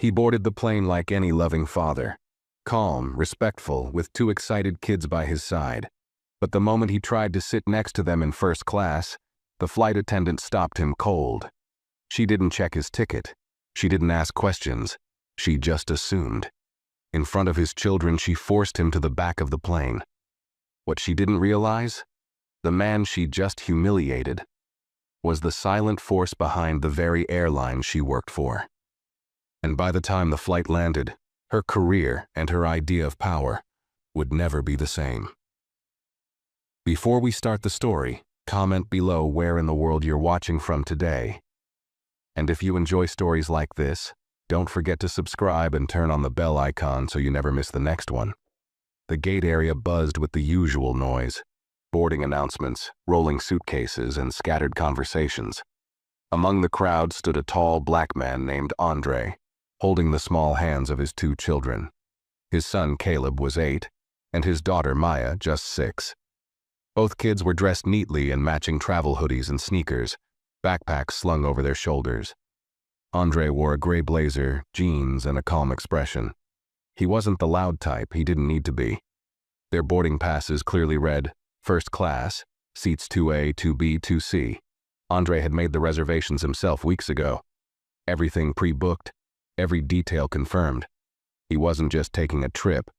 He boarded the plane like any loving father, calm, respectful, with two excited kids by his side. But the moment he tried to sit next to them in first class, the flight attendant stopped him cold. She didn't check his ticket. She didn't ask questions. She just assumed. In front of his children, she forced him to the back of the plane. What she didn't realize? The man she just humiliated was the silent force behind the very airline she worked for. And by the time the flight landed, her career and her idea of power would never be the same. Before we start the story, comment below where in the world you're watching from today. And if you enjoy stories like this, don't forget to subscribe and turn on the bell icon so you never miss the next one. The gate area buzzed with the usual noise: boarding announcements, rolling suitcases, and scattered conversations. Among the crowd stood a tall black man named Andre, holding the small hands of his two children. His son Caleb was 8, and his daughter Maya just 6. Both kids were dressed neatly in matching travel hoodies and sneakers, backpacks slung over their shoulders. Andre wore a gray blazer, jeans, and a calm expression. He wasn't the loud type, he didn't need to be. Their boarding passes clearly read, First Class, Seats 2A, 2B, 2C. Andre had made the reservations himself weeks ago. Everything pre-booked, every detail confirmed. He wasn't just taking a trip.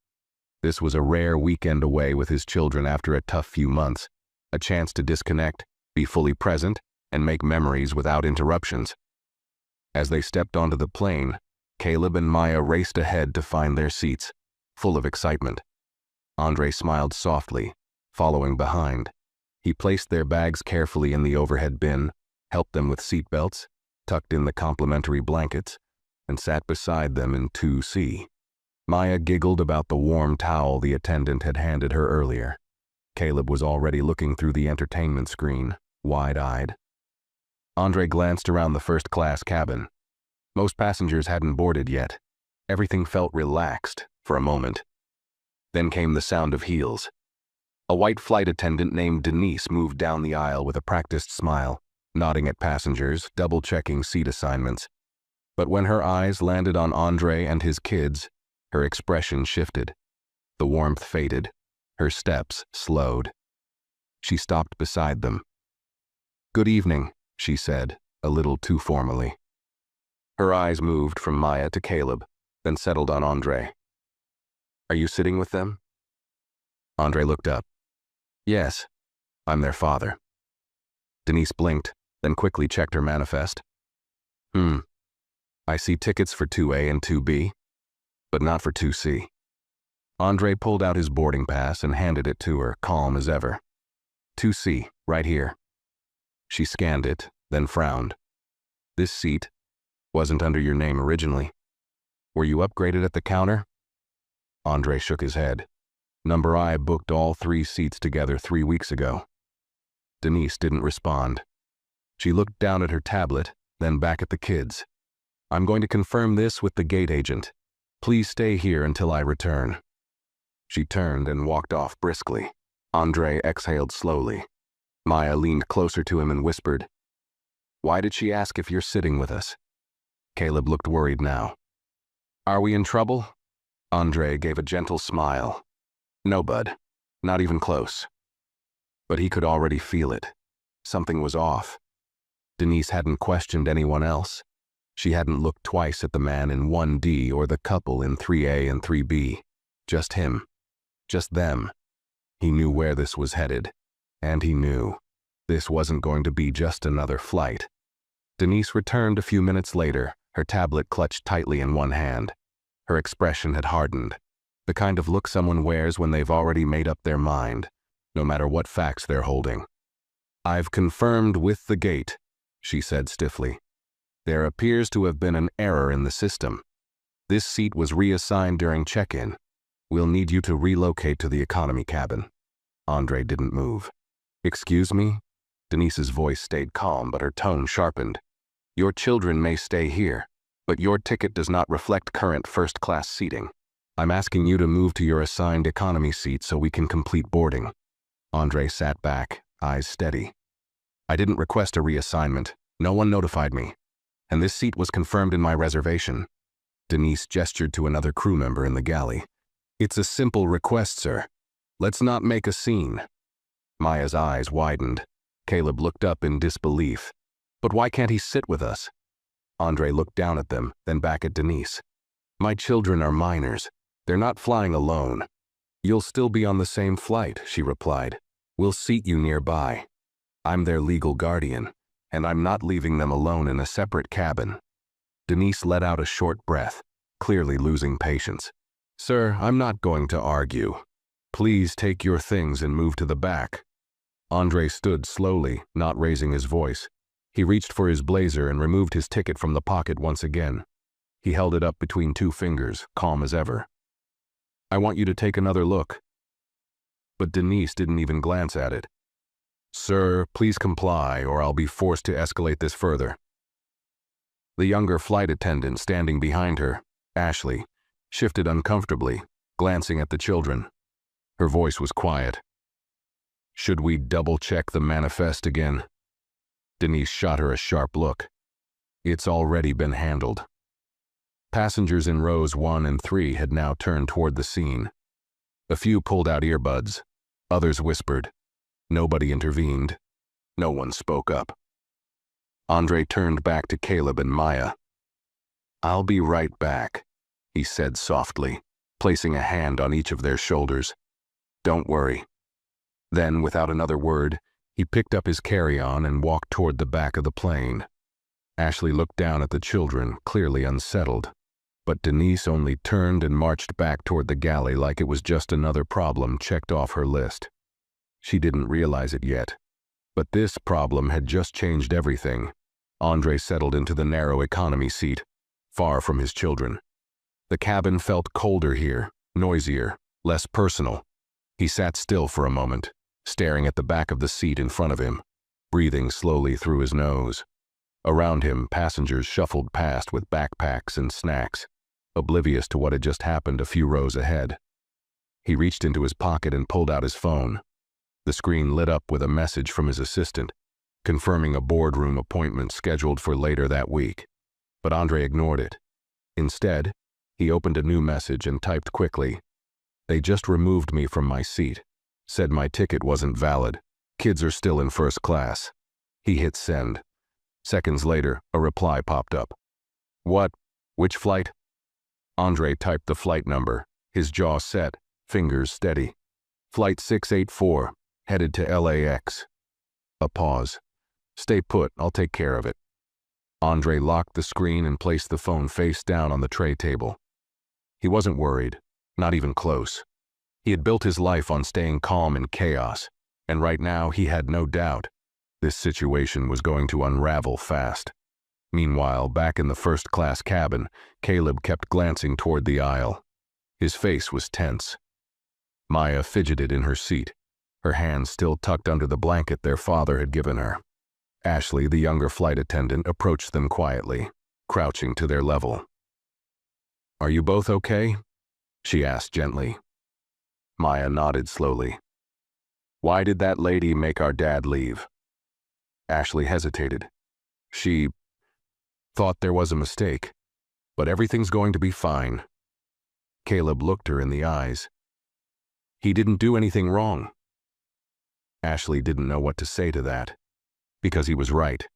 This was a rare weekend away with his children after a tough few months, a chance to disconnect, be fully present, and make memories without interruptions. As they stepped onto the plane, Caleb and Maya raced ahead to find their seats, full of excitement. Andre smiled softly, following behind. He placed their bags carefully in the overhead bin, helped them with seat belts, tucked in the complimentary blankets, and sat beside them in 2C. Maya giggled about the warm towel the attendant had handed her earlier. Caleb was already looking through the entertainment screen, wide-eyed. Andre glanced around the first-class cabin. Most passengers hadn't boarded yet. Everything felt relaxed for a moment. Then came the sound of heels. A white flight attendant named Denise moved down the aisle with a practiced smile, nodding at passengers, double-checking seat assignments. But when her eyes landed on Andre and his kids, her expression shifted. The warmth faded. Her steps slowed. She stopped beside them. "Good evening," she said, a little too formally. Her eyes moved from Maya to Caleb, then settled on Andre. "Are you sitting with them?" Andre looked up. "Yes, I'm their father." Denise blinked, then quickly checked her manifest. I see tickets for 2A and 2B, but not for 2C. Andre pulled out his boarding pass and handed it to her, calm as ever. 2C, right here." She scanned it, then frowned. "This seat wasn't under your name originally. Were you upgraded at the counter?" Andre shook his head. "Number I booked all 3 seats together 3 weeks ago." Denise didn't respond. She looked down at her tablet, then back at the kids. "I'm going to confirm this with the gate agent. Please stay here until I return." She turned and walked off briskly. Andre exhaled slowly. Maya leaned closer to him and whispered, "Why did she ask if you're sitting with us?" Caleb looked worried now. "Are we in trouble?" Andre gave a gentle smile. "No, bud. Not even close." But he could already feel it. Something was off. Denise hadn't questioned anyone else. She hadn't looked twice at the man in 1D or the couple in 3A and 3B. Just him. Just them. He knew where this was headed. And he knew this wasn't going to be just another flight. Denise returned a few minutes later, her tablet clutched tightly in one hand. Her expression had hardened. The kind of look someone wears when they've already made up their mind, no matter what facts they're holding. "I've confirmed with the gate," she said stiffly. "There appears to have been an error in the system. This seat was reassigned during check-in. We'll need you to relocate to the economy cabin." Andre didn't move. "Excuse me?" Denise's voice stayed calm, but her tone sharpened. "Your children may stay here, but your ticket does not reflect current first-class seating. I'm asking you to move to your assigned economy seat so we can complete boarding." Andre sat back, eyes steady. "I didn't request a reassignment. No one notified me. And this seat was confirmed in my reservation." Denise gestured to another crew member in the galley. "It's a simple request, sir. Let's not make a scene." Maya's eyes widened. Caleb looked up in disbelief. "But why can't he sit with us?" Andre looked down at them, then back at Denise. "My children are minors. They're not flying alone." "You'll still be on the same flight," she replied. "We'll seat you nearby. I'm their legal guardian, and I'm not leaving them alone in a separate cabin." Denise let out a short breath, clearly losing patience. "Sir, I'm not going to argue. Please take your things and move to the back." Andre stood slowly, not raising his voice. He reached for his blazer and removed his ticket from the pocket once again. He held it up between two fingers, calm as ever. "I want you to take another look." But Denise didn't even glance at it. "Sir, please comply, or I'll be forced to escalate this further." The younger flight attendant standing behind her, Ashley, shifted uncomfortably, glancing at the children. Her voice was quiet. "Should we double-check the manifest again?" Denise shot her a sharp look. "It's already been handled." Passengers in rows 1 and 3 had now turned toward the scene. A few pulled out earbuds. Others whispered. Nobody intervened. No one spoke up. Andre turned back to Caleb and Maya. "I'll be right back," he said softly, placing a hand on each of their shoulders. "Don't worry." Then, without another word, he picked up his carry-on and walked toward the back of the plane. Ashley looked down at the children, clearly unsettled. But Denise only turned and marched back toward the galley like it was just another problem checked off her list. She didn't realize it yet. But this problem had just changed everything. Andre settled into the narrow economy seat, far from his children. The cabin felt colder here, noisier, less personal. He sat still for a moment, staring at the back of the seat in front of him, breathing slowly through his nose. Around him, passengers shuffled past with backpacks and snacks, oblivious to what had just happened a few rows ahead. He reached into his pocket and pulled out his phone. The screen lit up with a message from his assistant, confirming a boardroom appointment scheduled for later that week. But Andre ignored it. Instead, he opened a new message and typed quickly, "They just removed me from my seat. Said my ticket wasn't valid. Kids are still in first class." He hit send. Seconds later, a reply popped up. "What? Which flight?" Andre typed the flight number, his jaw set, fingers steady. "Flight 684, headed to LAX. A pause. "Stay put, I'll take care of it." Andre locked the screen and placed the phone face down on the tray table. He wasn't worried, not even close. He had built his life on staying calm in chaos, and right now he had no doubt this situation was going to unravel fast. Meanwhile, back in the first-class cabin, Caleb kept glancing toward the aisle. His face was tense. Maya fidgeted in her seat, her hands still tucked under the blanket their father had given her. Ashley, the younger flight attendant, approached them quietly, crouching to their level. "Are you both okay?" she asked gently. Maya nodded slowly. "Why did that lady make our dad leave?" Ashley hesitated. "She thought there was a mistake, but everything's going to be fine." Caleb looked her in the eyes. "He didn't do anything wrong." Ashley didn't know what to say to that, because he was right.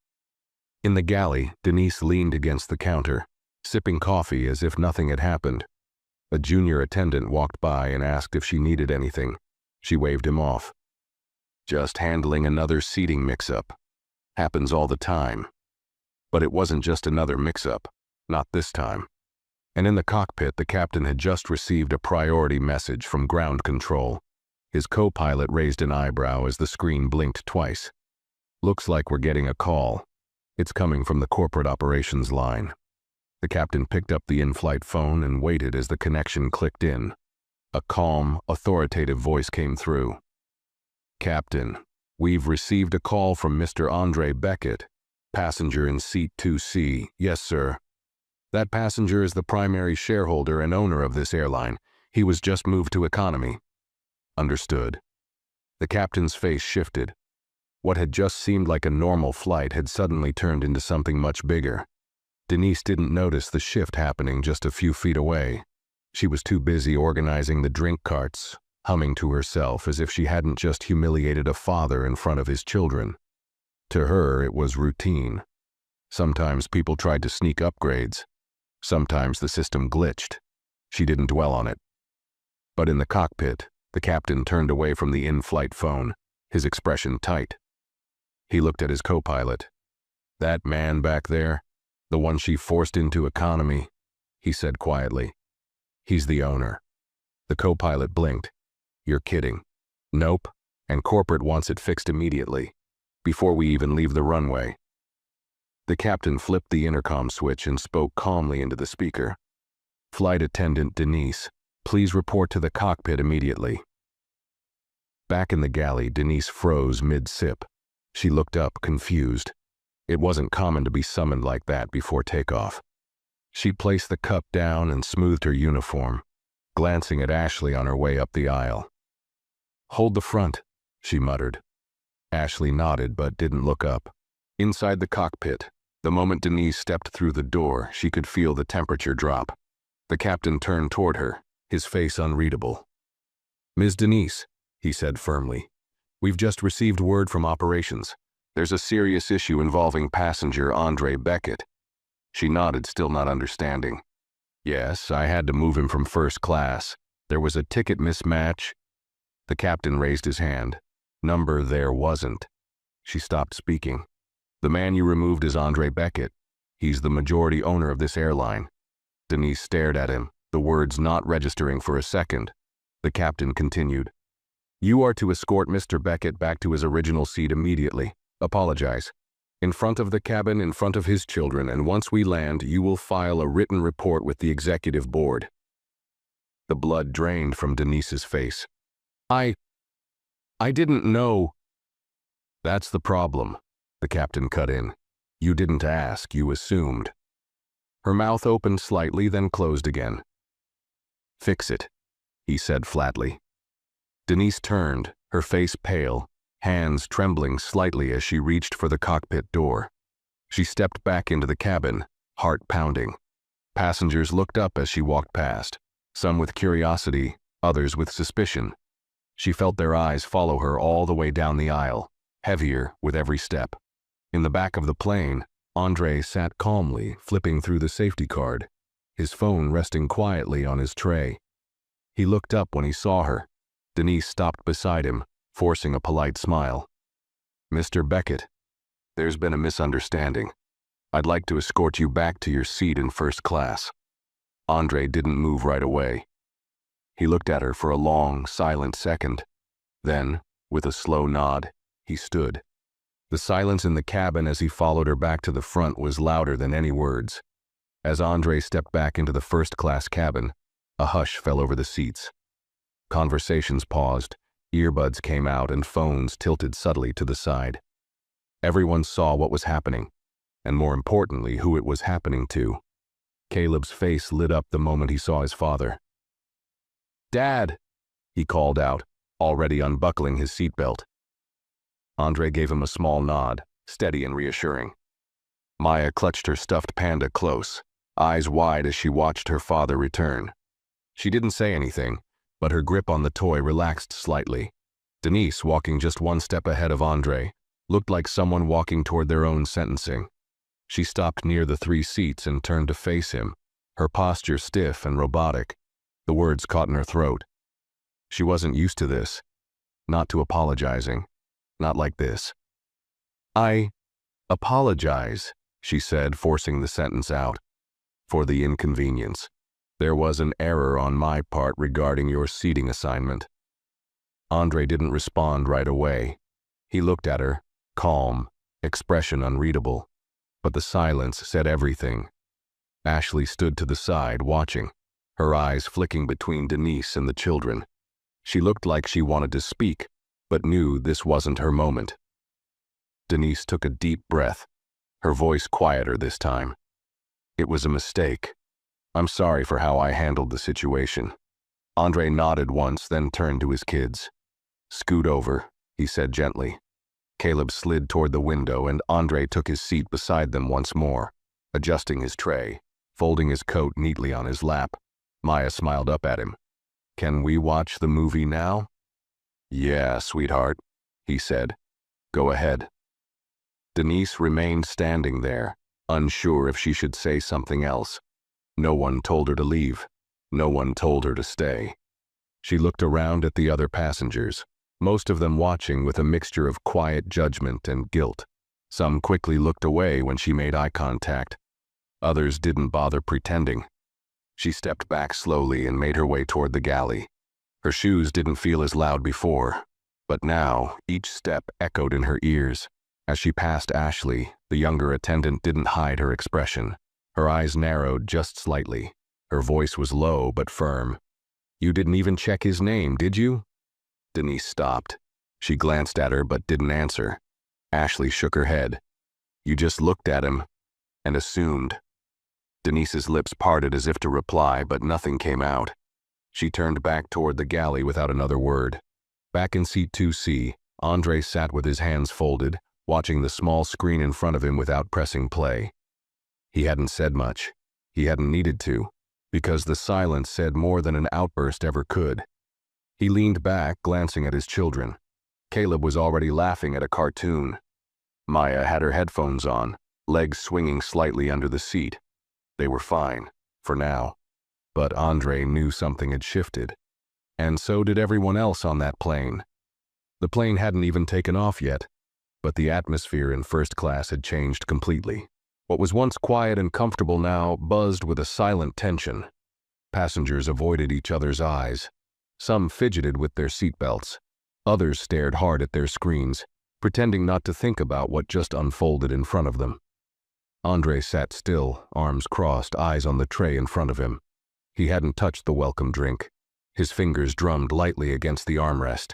In the galley, Denise leaned against the counter, sipping coffee as if nothing had happened. A junior attendant walked by and asked if she needed anything. She waved him off. "Just handling another seating mix-up. Happens all the time." But it wasn't just another mix-up, not this time. And in the cockpit, the captain had just received a priority message from ground control. His co-pilot raised an eyebrow as the screen blinked twice. "Looks like we're getting a call. It's coming from the corporate operations line." The captain picked up the in-flight phone and waited as the connection clicked in. A calm, authoritative voice came through. "Captain, we've received a call from Mr. Andre Beckett, passenger in seat 2C. Yes, sir. That passenger is the primary shareholder and owner of this airline. He was just moved to economy." "Understood." The captain's face shifted. What had just seemed like a normal flight had suddenly turned into something much bigger. Denise didn't notice the shift happening just a few feet away. She was too busy organizing the drink carts, humming to herself as if she hadn't just humiliated a father in front of his children. To her, it was routine. Sometimes people tried to sneak upgrades. Sometimes the system glitched. She didn't dwell on it. But in the cockpit, the captain turned away from the in-flight phone, his expression tight. He looked at his co-pilot. "That man back there, the one she forced into economy," he said quietly. "He's the owner." The co-pilot blinked. "You're kidding." "Nope, and corporate wants it fixed immediately, before we even leave the runway." The captain flipped the intercom switch and spoke calmly into the speaker. "Flight attendant Denise, please report to the cockpit immediately." Back in the galley, Denise froze mid-sip. She looked up, confused. It wasn't common to be summoned like that before takeoff. She placed the cup down and smoothed her uniform, glancing at Ashley on her way up the aisle. "Hold the front," she muttered. Ashley nodded but didn't look up. Inside the cockpit, the moment Denise stepped through the door, she could feel the temperature drop. The captain turned toward her, his face unreadable. "Ms. Denise," he said firmly, "we've just received word from operations. There's a serious issue involving passenger Andre Beckett." She nodded, still not understanding. "Yes, I had to move him from first class. There was a ticket mismatch." The captain raised his hand. "Number there wasn't." She stopped speaking. "The man you removed is Andre Beckett. He's the majority owner of this airline." Denise stared at him, the words not registering for a second. The captain continued. "You are to escort Mr. Beckett back to his original seat immediately. Apologize. In front of the cabin, in front of his children, and once we land, you will file a written report with the executive board." The blood drained from Denise's face. I didn't know." "That's the problem," the captain cut in. "You didn't ask, you assumed." Her mouth opened slightly, then closed again. "Fix it," he said flatly. Denise turned, her face pale, hands trembling slightly as she reached for the cockpit door. She stepped back into the cabin, heart pounding. Passengers looked up as she walked past, some with curiosity, others with suspicion. She felt their eyes follow her all the way down the aisle, heavier with every step. In the back of the plane, Andre sat calmly, flipping through the safety card, his phone resting quietly on his tray. He looked up when he saw her. Denise stopped beside him, forcing a polite smile. "Mr. Beckett, there's been a misunderstanding. I'd like to escort you back to your seat in first class." Andre didn't move right away. He looked at her for a long, silent second. Then, with a slow nod, he stood. The silence in the cabin as he followed her back to the front was louder than any words. As Andre stepped back into the first-class cabin, a hush fell over the seats. Conversations paused, earbuds came out, and phones tilted subtly to the side. Everyone saw what was happening, and more importantly, who it was happening to. Caleb's face lit up the moment he saw his father. "Dad!" he called out, already unbuckling his seatbelt. Andre gave him a small nod, steady and reassuring. Maya clutched her stuffed panda close, eyes wide as she watched her father return. She didn't say anything, but her grip on the toy relaxed slightly. Denise, walking just one step ahead of Andre, looked like someone walking toward their own sentencing. She stopped near the 3 seats and turned to face him, her posture stiff and robotic. The words caught in her throat. She wasn't used to this, not to apologizing, not like this. "I apologize," she said, forcing the sentence out, "for the inconvenience. There was an error on my part regarding your seating assignment." Andre didn't respond right away. He looked at her, calm, expression unreadable. But the silence said everything. Ashley stood to the side, watching, her eyes flicking between Denise and the children. She looked like she wanted to speak, but knew this wasn't her moment. Denise took a deep breath, her voice quieter this time. "It was a mistake. I'm sorry for how I handled the situation." Andre nodded once, then turned to his kids. "Scoot over," he said gently. Caleb slid toward the window, and Andre took his seat beside them once more. adjusting his tray, folding his coat neatly on his lap. Maya smiled up at him. "Can we watch the movie now?" "Yeah, sweetheart," he said. "Go ahead." Denise remained standing there, unsure if she should say something else. No one told her to leave. No one told her to stay. She looked around at the other passengers, most of them watching with a mixture of quiet judgment and guilt. Some quickly looked away when she made eye contact. Others didn't bother pretending. She stepped back slowly and made her way toward the galley. Her shoes didn't feel as loud before, but now each step echoed in her ears. As she passed Ashley, the younger attendant didn't hide her expression. Her eyes narrowed just slightly. Her voice was low but firm. "You didn't even check his name, did you?" Denise stopped. She glanced at her but didn't answer. Ashley shook her head. "You just looked at him and assumed." Denise's lips parted as if to reply, but nothing came out. She turned back toward the galley without another word. Back in seat 2C, Andre sat with his hands folded, watching the small screen in front of him without pressing play. He hadn't said much. He hadn't needed to, because the silence said more than an outburst ever could. He leaned back, glancing at his children. Caleb was already laughing at a cartoon. Maya had her headphones on, legs swinging slightly under the seat. They were fine, for now. But Andre knew something had shifted. And so did everyone else on that plane. The plane hadn't even taken off yet, but the atmosphere in first class had changed completely. What was once quiet and comfortable now buzzed with a silent tension. Passengers avoided each other's eyes. Some fidgeted with their seatbelts. Others stared hard at their screens, pretending not to think about what just unfolded in front of them. Andre sat still, arms crossed, eyes on the tray in front of him. He hadn't touched the welcome drink. His fingers drummed lightly against the armrest.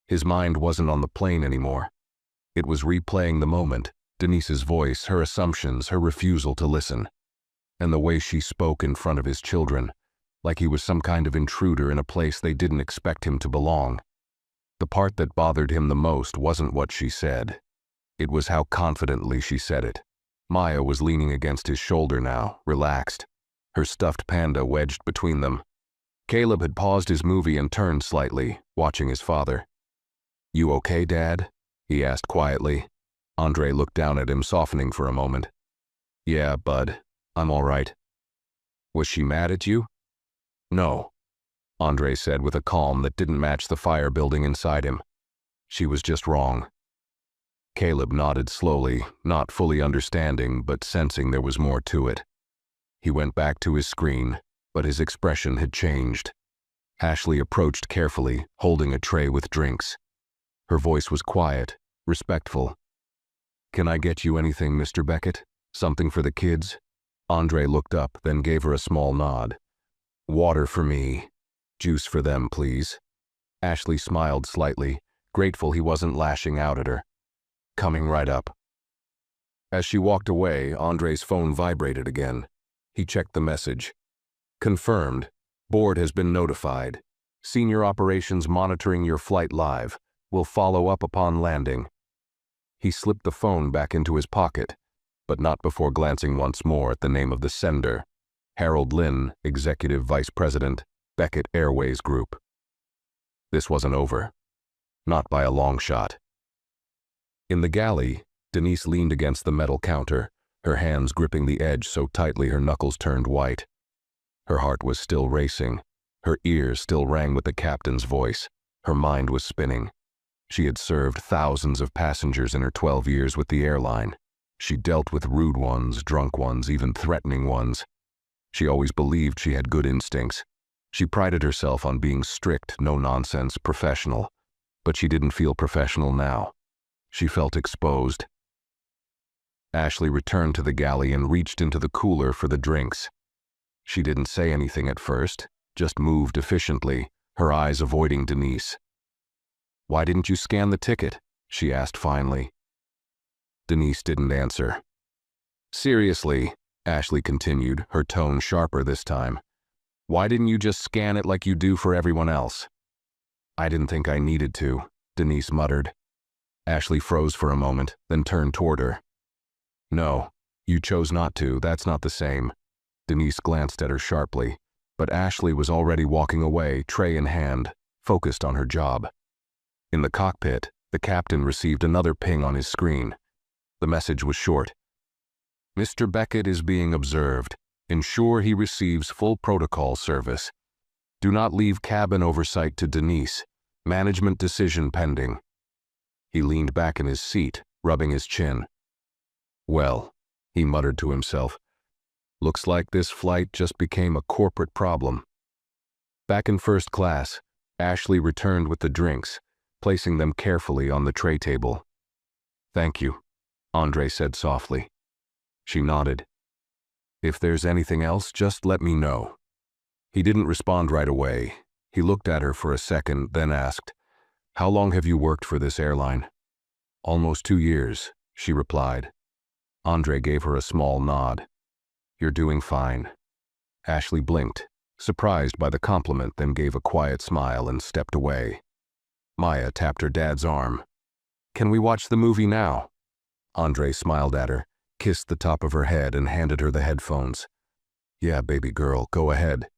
His mind wasn't on the plane anymore. It was replaying the moment, Denise's voice, her assumptions, her refusal to listen. And the way she spoke in front of his children, like he was some kind of intruder in a place they didn't expect him to belong. The part that bothered him the most wasn't what she said. It was how confidently she said it. Maya was leaning against his shoulder now, relaxed, her stuffed panda wedged between them. Caleb had paused his movie and turned slightly, watching his father. "You okay, Dad?" he asked quietly. Andre looked down at him, softening for a moment. "Yeah, bud, I'm all right." "Was she mad at you?" "No," Andre said with a calm that didn't match the fire building inside him. "She was just wrong." Caleb nodded slowly, not fully understanding, but sensing there was more to it. He went back to his screen, but his expression had changed. Ashley approached carefully, holding a tray with drinks. Her voice was quiet, respectful. "Can I get you anything, Mr. Beckett? Something for the kids?" Andre looked up, then gave her a small nod. "Water for me. Juice for them, please." Ashley smiled slightly, grateful he wasn't lashing out at her. "Coming right up." As she walked away, Andre's phone vibrated again. He checked the message. "Confirmed. Board has been notified. Senior operations monitoring your flight live. Will follow up upon landing." He slipped the phone back into his pocket, but not before glancing once more at the name of the sender. Harold Lynn, Executive Vice President, Beckett Airways Group. This wasn't over. Not by a long shot. In the galley, Denise leaned against the metal counter, her hands gripping the edge so tightly her knuckles turned white. Her heart was still racing. Her ears still rang with the captain's voice. Her mind was spinning. She had served thousands of passengers in her 12 years with the airline. She dealt with rude ones, drunk ones, even threatening ones. She always believed she had good instincts. She prided herself on being strict, no-nonsense, professional. But she didn't feel professional now. She felt exposed. Ashley returned to the galley and reached into the cooler for the drinks. She didn't say anything at first, just moved efficiently, her eyes avoiding Denise. "Why didn't you scan the ticket?" she asked finally. Denise didn't answer. "Seriously," Ashley continued, her tone sharper this time. "Why didn't you just scan it like you do for everyone else?" "I didn't think I needed to," Denise muttered. Ashley froze for a moment, then turned toward her. "No, You chose not to, that's not the same. Denise glanced at her sharply, but Ashley was already walking away, tray in hand, focused on her job. In the cockpit, the captain received another ping on his screen. The message was short. Mr. Beckett is being observed. Ensure he receives full protocol service. Do not leave cabin oversight to Denise. Management decision pending. He leaned back in his seat, rubbing his chin. Well, he muttered to himself, looks like this flight just became a corporate problem. Back in first class, Ashley returned with the drinks, placing them carefully on the tray table. Thank you, Andre said softly. She nodded. If there's anything else, just let me know. He didn't respond right away. He looked at her for a second, then asked, How long have you worked for this airline? Almost 2 years, she replied. Andre gave her a small nod. You're doing fine. Ashley blinked, surprised by the compliment, then gave a quiet smile and stepped away. Maya tapped her dad's arm. Can we watch the movie now? Andre smiled at her, kissed the top of her head, and handed her the headphones. Yeah, baby girl, go ahead.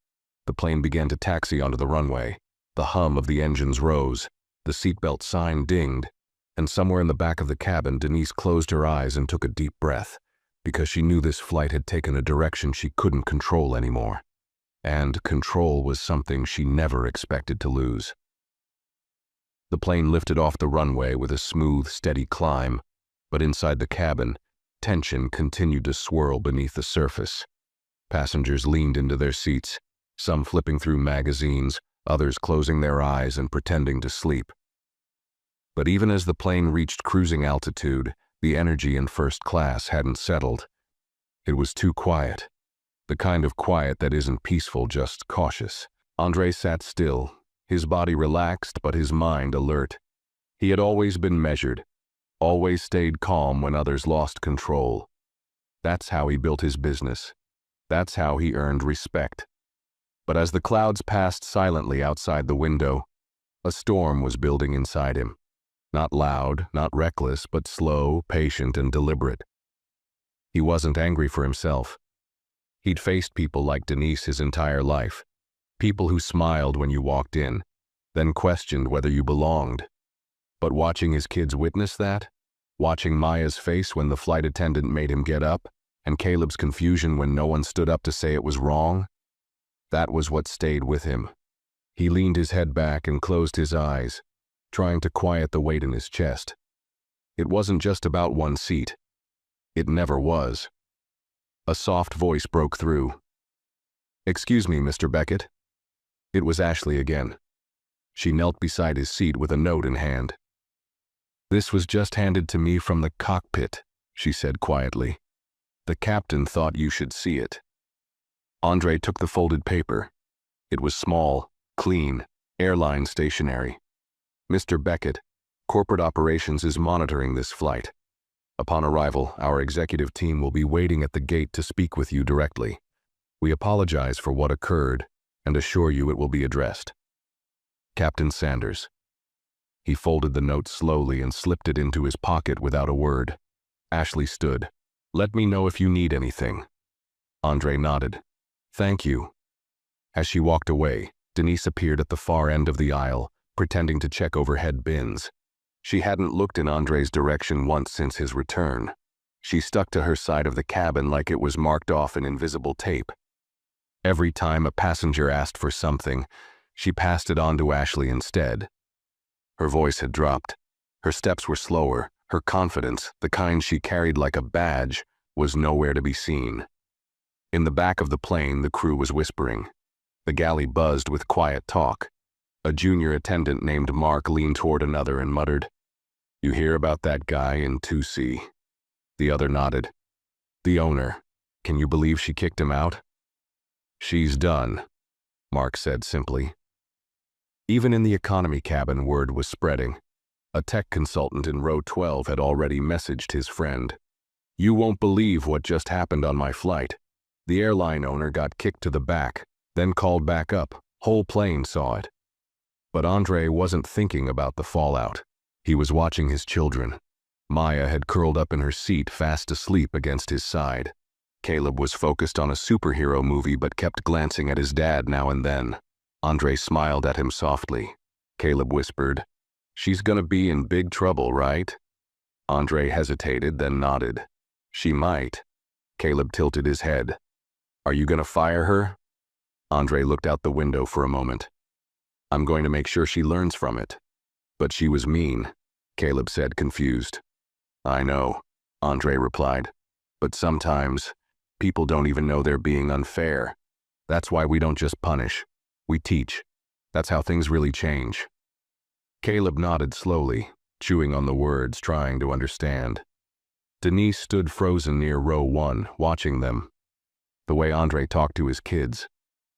The plane began to taxi onto the runway. The hum of the engines rose. The seatbelt sign dinged. And somewhere in the back of the cabin, Denise closed her eyes and took a deep breath, because she knew this flight had taken a direction she couldn't control anymore. And control was something she never expected to lose. The plane lifted off the runway with a smooth, steady climb, but inside the cabin, tension continued to swirl beneath the surface. Passengers leaned into their seats, some flipping through magazines, others closing their eyes and pretending to sleep. But even as the plane reached cruising altitude, the energy in first class hadn't settled. It was too quiet. The kind of quiet that isn't peaceful, just cautious. Andre sat still, his body relaxed but his mind alert. He had always been measured, always stayed calm when others lost control. That's how he built his business. That's how he earned respect. But as the clouds passed silently outside the window, a storm was building inside him. Not loud, not reckless, but slow, patient, and deliberate. He wasn't angry for himself. He'd faced people like Denise his entire life. People who smiled when you walked in, then questioned whether you belonged. But watching his kids witness that, watching Maya's face when the flight attendant made him get up, and Caleb's confusion when no one stood up to say it was wrong, that was what stayed with him. He leaned his head back and closed his eyes, trying to quiet the weight in his chest. It wasn't just about one seat. It never was. A soft voice broke through. Excuse me, Mr. Beckett. It was Ashley again. She knelt beside his seat with a note in hand. This was just handed to me from the cockpit, she said quietly. The captain thought you should see it. Andre took the folded paper. It was small, clean, airline stationery. Mr. Beckett, corporate operations is monitoring this flight. Upon arrival, our executive team will be waiting at the gate to speak with you directly. We apologize for what occurred and assure you it will be addressed. Captain Sanders. He folded the note slowly and slipped it into his pocket without a word. Ashley stood. Let me know if you need anything. Andre nodded. Thank you. As she walked away, Denise appeared at the far end of the aisle, pretending to check overhead bins. She hadn't looked in Andre's direction once since his return. She stuck to her side of the cabin like it was marked off in invisible tape. Every time a passenger asked for something, she passed it on to Ashley instead. Her voice had dropped. Her steps were slower. Her confidence, the kind she carried like a badge, was nowhere to be seen. In the back of the plane, the crew was whispering. The galley buzzed with quiet talk. A junior attendant named Mark leaned toward another and muttered, You hear about that guy in 2C? The other nodded. The owner. Can you believe she kicked him out? She's done, Mark said simply. Even in the economy cabin, word was spreading. A tech consultant in row 12 had already messaged his friend. You won't believe what just happened on my flight. The airline owner got kicked to the back, then called back up. Whole plane saw it. But Andre wasn't thinking about the fallout. He was watching his children. Maya had curled up in her seat, fast asleep against his side. Caleb was focused on a superhero movie but kept glancing at his dad now and then. Andre smiled at him softly. Caleb whispered, "She's gonna be in big trouble, right?" Andre hesitated, then nodded. "She might." Caleb tilted his head. "Are you gonna fire her?" Andre looked out the window for a moment. "I'm going to make sure she learns from it." "But she was mean," Caleb said, confused. "I know," Andre replied. "But sometimes, people don't even know they're being unfair. That's why we don't just punish. We teach. That's how things really change." Caleb nodded slowly, chewing on the words, trying to understand. Denise stood frozen near row 1, watching them. The way Andre talked to his kids,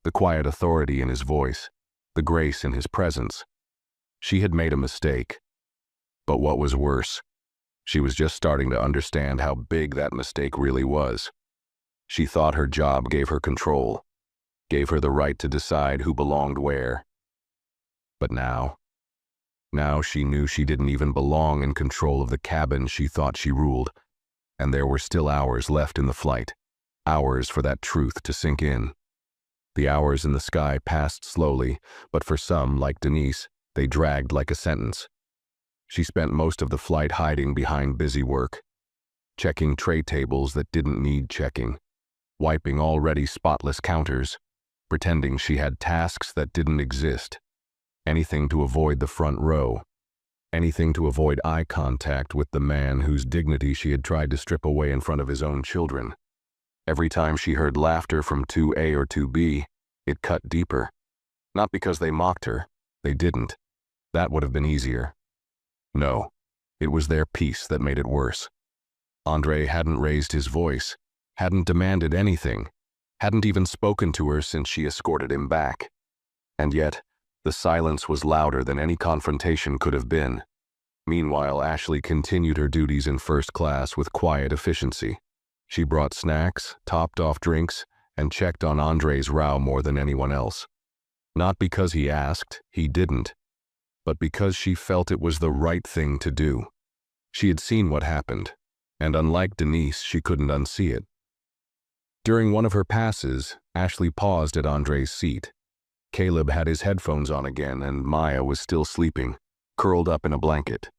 the quiet authority in his voice, the grace in his presence. She had made a mistake. But what was worse, she was just starting to understand how big that mistake really was. She thought her job gave her control, gave her the right to decide who belonged where. But now she knew she didn't even belong in control of the cabin she thought she ruled, and there were still hours left in the flight, hours for that truth to sink in. The hours in the sky passed slowly, but for some, like Denise, they dragged like a sentence. She spent most of the flight hiding behind busy work, checking tray tables that didn't need checking, wiping already spotless counters, pretending she had tasks that didn't exist. Anything to avoid the front row, anything to avoid eye contact with the man whose dignity she had tried to strip away in front of his own children. Every time she heard laughter from 2A or 2B, it cut deeper. Not because they mocked her, they didn't. That would have been easier. No, it was their peace that made it worse. Andre hadn't raised his voice, hadn't demanded anything, hadn't even spoken to her since she escorted him back. And yet, the silence was louder than any confrontation could have been. Meanwhile, Ashley continued her duties in first class with quiet efficiency. She brought snacks, topped off drinks, and checked on Andre's row more than anyone else. Not because he asked, he didn't, but because she felt it was the right thing to do. She had seen what happened, and unlike Denise, she couldn't unsee it. During one of her passes, Ashley paused at Andre's seat. Caleb had his headphones on again, and Maya was still sleeping, curled up in a blanket.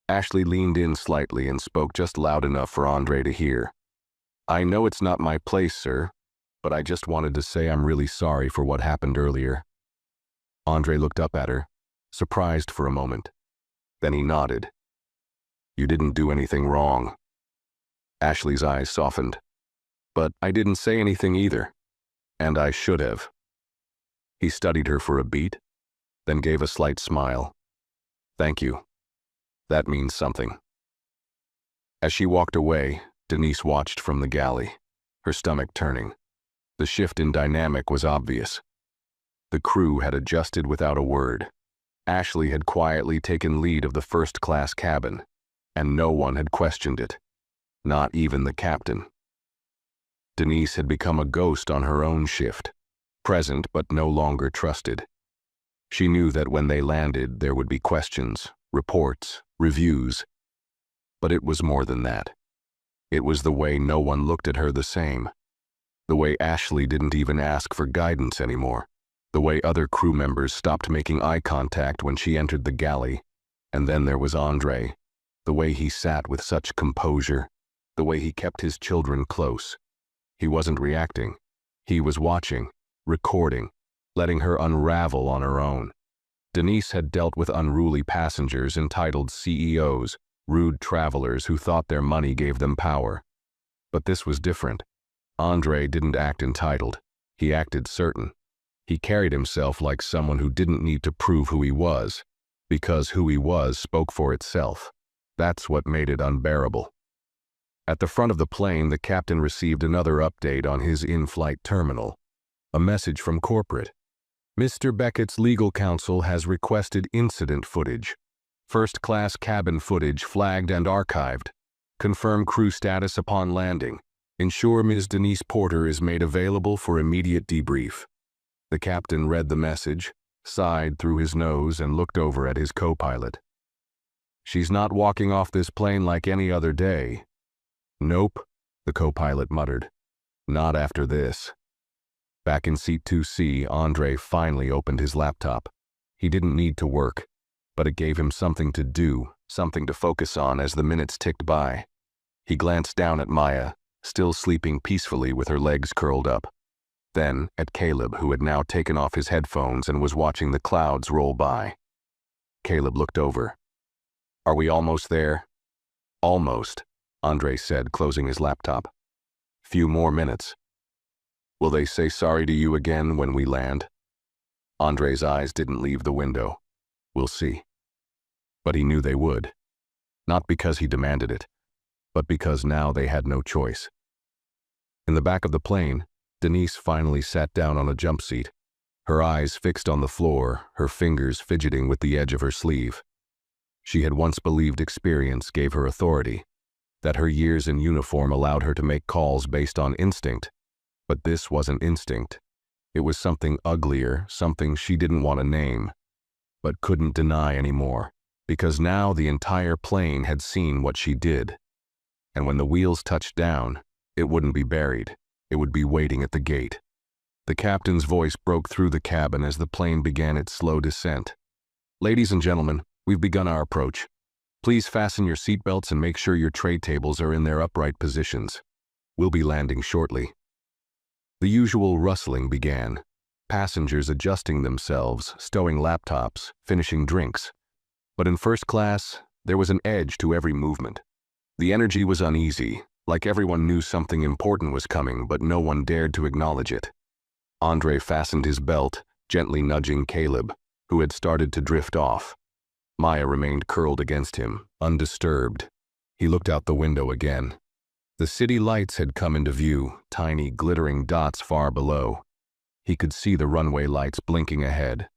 Ashley leaned in slightly and spoke just loud enough for Andre to hear. "I know it's not my place, sir, but I just wanted to say I'm really sorry for what happened earlier." Andre looked up at her, surprised for a moment. Then he nodded. "You didn't do anything wrong." Ashley's eyes softened. "But I didn't say anything either. And I should have." He studied her for a beat, then gave a slight smile. "Thank you. That means something." As she walked away, Denise watched from the galley, her stomach turning. The shift in dynamic was obvious. The crew had adjusted without a word. Ashley had quietly taken lead of the first-class cabin, and no one had questioned it, not even the captain. Denise had become a ghost on her own shift, present but no longer trusted. She knew that when they landed, there would be questions, reports, reviews. But it was more than that. It was the way no one looked at her the same. The way Ashley didn't even ask for guidance anymore. The way other crew members stopped making eye contact when she entered the galley. And then there was Andre. The way he sat with such composure. The way he kept his children close. He wasn't reacting. He was watching, recording, letting her unravel on her own. Denise had dealt with unruly passengers, entitled CEOs, rude travelers who thought their money gave them power. But this was different. Andre didn't act entitled. He acted certain. He carried himself like someone who didn't need to prove who he was, because who he was spoke for itself. That's what made it unbearable. At the front of the plane, the captain received another update on his in-flight terminal. A message from corporate. "Mr. Beckett's legal counsel has requested incident footage. First-class cabin footage flagged and archived. Confirm crew status upon landing. Ensure Ms. Denise Porter is made available for immediate debrief." The captain read the message, sighed through his nose, and looked over at his co-pilot. She's not walking off this plane like any other day. Nope, the co-pilot muttered. Not after this. Back in seat 2C, Andre finally opened his laptop. He didn't need to work, but it gave him something to do, something to focus on as the minutes ticked by. He glanced down at Maya, still sleeping peacefully with her legs curled up. Then at Caleb, who had now taken off his headphones and was watching the clouds roll by. Caleb looked over. Are we almost there? Almost, Andre said, closing his laptop. Few more minutes. Will they say sorry to you again when we land? Andre's eyes didn't leave the window. We'll see. But he knew they would. Not because he demanded it, but because now they had no choice. In the back of the plane, Denise finally sat down on a jump seat, her eyes fixed on the floor, her fingers fidgeting with the edge of her sleeve. She had once believed experience gave her authority, that her years in uniform allowed her to make calls based on instinct. But this wasn't instinct. It was something uglier, something she didn't want to name, but couldn't deny anymore, because now the entire plane had seen what she did. And when the wheels touched down, it wouldn't be buried. It would be waiting at the gate. The captain's voice broke through the cabin as the plane began its slow descent. Ladies and gentlemen, we've begun our approach. Please fasten your seatbelts and make sure your tray tables are in their upright positions. We'll be landing shortly. The usual rustling began, passengers adjusting themselves, stowing laptops, finishing drinks. But in first class, there was an edge to every movement. The energy was uneasy, like everyone knew something important was coming, but no one dared to acknowledge it. Andre fastened his belt, gently nudging Caleb, who had started to drift off. Maya remained curled against him, undisturbed. He looked out the window again. The city lights had come into view, tiny glittering dots far below. He could see the runway lights blinking ahead.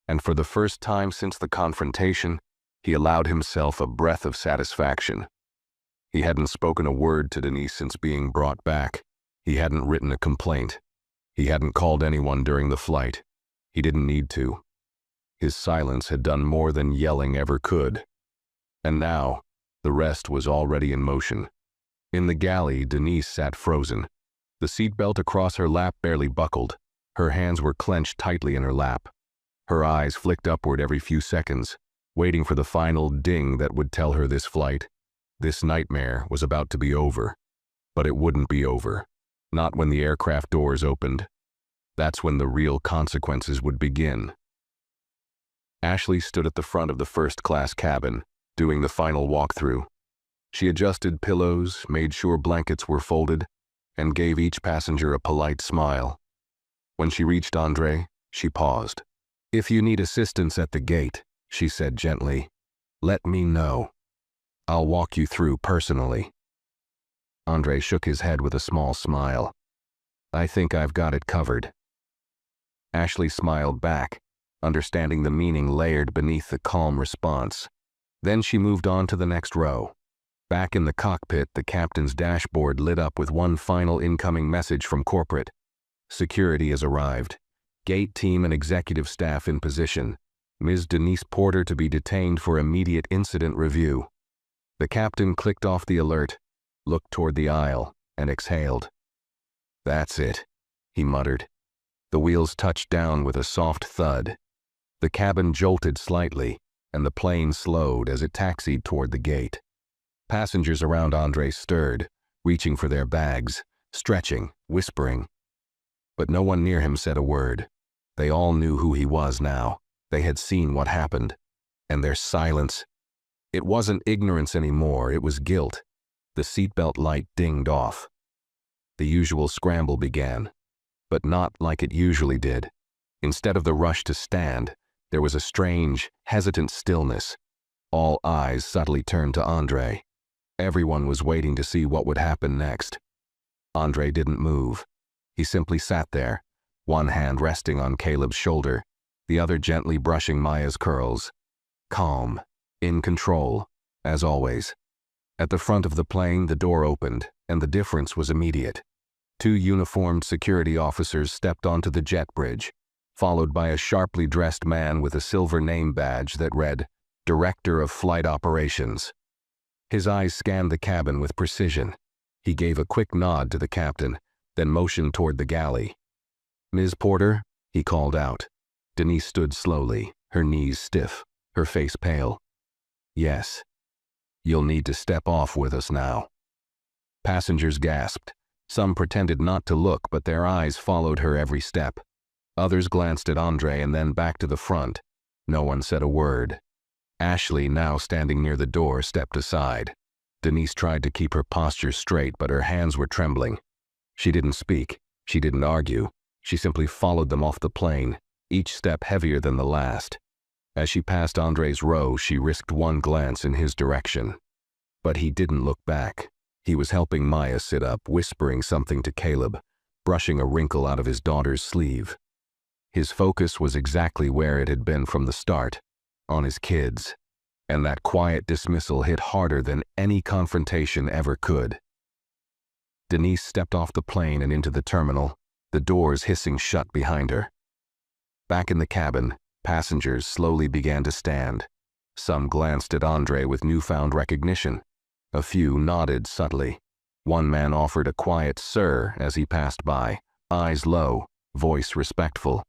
And for the first time since the confrontation, he allowed himself a breath of satisfaction. He hadn't spoken a word to Denise since being brought back. He hadn't written a complaint. He hadn't called anyone during the flight. He didn't need to. His silence had done more than yelling ever could. And now, the rest was already in motion. In the galley, Denise sat frozen. The seatbelt across her lap barely buckled. Her hands were clenched tightly in her lap. Her eyes flicked upward every few seconds, waiting for the final ding that would tell her this flight, this nightmare, was about to be over. But it wouldn't be over. Not when the aircraft doors opened. That's when the real consequences would begin. Ashley stood at the front of the first-class cabin, doing the final walkthrough. She adjusted pillows, made sure blankets were folded, and gave each passenger a polite smile. When she reached Andre, she paused. "If you need assistance at the gate," she said gently, "let me know. I'll walk you through personally." Andre shook his head with a small smile. "I think I've got it covered." Ashley smiled back, understanding the meaning layered beneath the calm response. Then she moved on to the next row. Back in the cockpit, the captain's dashboard lit up with one final incoming message from corporate. Security has arrived. Gate team and executive staff in position. Ms. Denise Porter to be detained for immediate incident review. The captain clicked off the alert, looked toward the aisle, and exhaled. "That's it," he muttered. The wheels touched down with a soft thud. The cabin jolted slightly, and the plane slowed as it taxied toward the gate. Passengers around Andre stirred, reaching for their bags, stretching, whispering. But no one near him said a word. They all knew who he was now. They had seen what happened. And their silence. It wasn't ignorance anymore, it was guilt. The seatbelt light dinged off. The usual scramble began, but not like it usually did. Instead of the rush to stand, there was a strange, hesitant stillness. All eyes subtly turned to Andre. Everyone was waiting to see what would happen next. Andre didn't move. He simply sat there, one hand resting on Caleb's shoulder, the other gently brushing Maya's curls. Calm, in control, as always. At the front of the plane, the door opened, and the difference was immediate. Two uniformed security officers stepped onto the jet bridge, followed by a sharply dressed man with a silver name badge that read, Director of Flight Operations. His eyes scanned the cabin with precision. He gave a quick nod to the captain, then motioned toward the galley. "Ms. Porter," he called out. Denise stood slowly, her knees stiff, her face pale. "Yes. You'll need to step off with us now." Passengers gasped. Some pretended not to look, but their eyes followed her every step. Others glanced at Andre and then back to the front. No one said a word. Ashley, now standing near the door, stepped aside. Denise tried to keep her posture straight, but her hands were trembling. She didn't speak. She didn't argue. She simply followed them off the plane, each step heavier than the last. As she passed Andre's row, she risked one glance in his direction. But he didn't look back. He was helping Maya sit up, whispering something to Caleb, brushing a wrinkle out of his daughter's sleeve. His focus was exactly where it had been from the start, on his kids, and that quiet dismissal hit harder than any confrontation ever could. Denise stepped off the plane and into the terminal, the doors hissing shut behind her. Back in the cabin, passengers slowly began to stand. Some glanced at Andre with newfound recognition. A few nodded subtly. One man offered a quiet "sir" as he passed by, eyes low, voice respectful.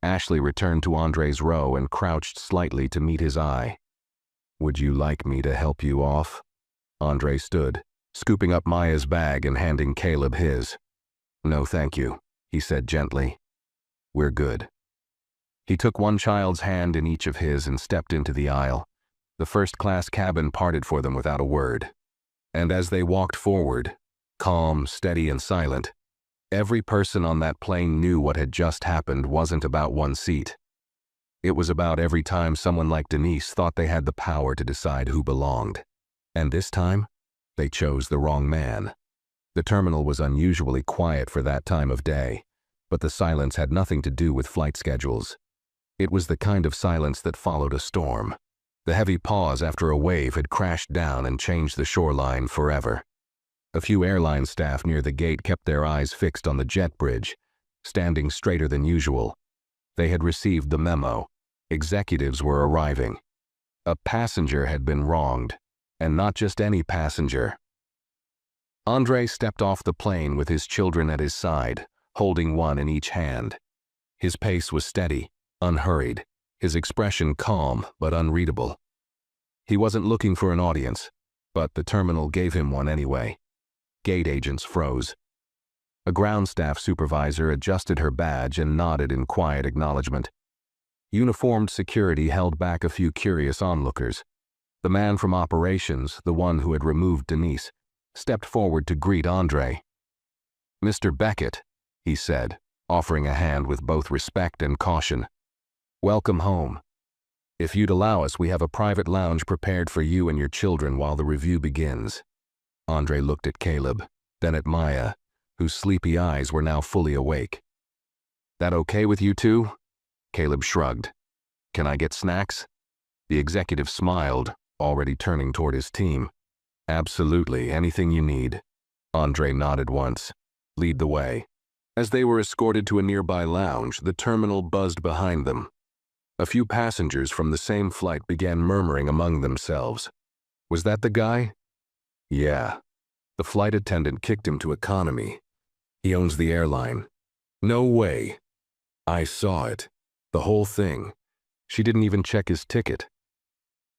Ashley returned to Andre's row and crouched slightly to meet his eye. "Would you like me to help you off?" Andre stood, scooping up Maya's bag and handing Caleb his. "No, thank you," he said gently. "We're good." He took one child's hand in each of his and stepped into the aisle. The first-class cabin parted for them without a word. And as they walked forward, calm, steady, and silent, every person on that plane knew what had just happened wasn't about one seat. It was about every time someone like Denise thought they had the power to decide who belonged. And this time, they chose the wrong man. The terminal was unusually quiet for that time of day, but the silence had nothing to do with flight schedules. It was the kind of silence that followed a storm. The heavy pause after a wave had crashed down and changed the shoreline forever. A few airline staff near the gate kept their eyes fixed on the jet bridge, standing straighter than usual. They had received the memo. Executives were arriving. A passenger had been wronged, and not just any passenger. Andre stepped off the plane with his children at his side, holding one in each hand. His pace was steady, unhurried, his expression calm but unreadable. He wasn't looking for an audience, but the terminal gave him one anyway. Gate agents froze. A ground staff supervisor adjusted her badge and nodded in quiet acknowledgement. Uniformed security held back a few curious onlookers. The man from operations, the one who had removed Denise, stepped forward to greet Andre. "Mr. Beckett," he said, offering a hand with both respect and caution. "Welcome home. If you'd allow us, we have a private lounge prepared for you and your children while the review begins." Andre looked at Caleb, then at Maya, whose sleepy eyes were now fully awake. "That okay with you two?" Caleb shrugged. "Can I get snacks?" The executive smiled, already turning toward his team. "Absolutely, anything you need." Andre nodded once. "Lead the way." As they were escorted to a nearby lounge, the terminal buzzed behind them. A few passengers from the same flight began murmuring among themselves. "Was that the guy?" "Yeah. The flight attendant kicked him to economy. He owns the airline." "No way." "I saw it. The whole thing. She didn't even check his ticket."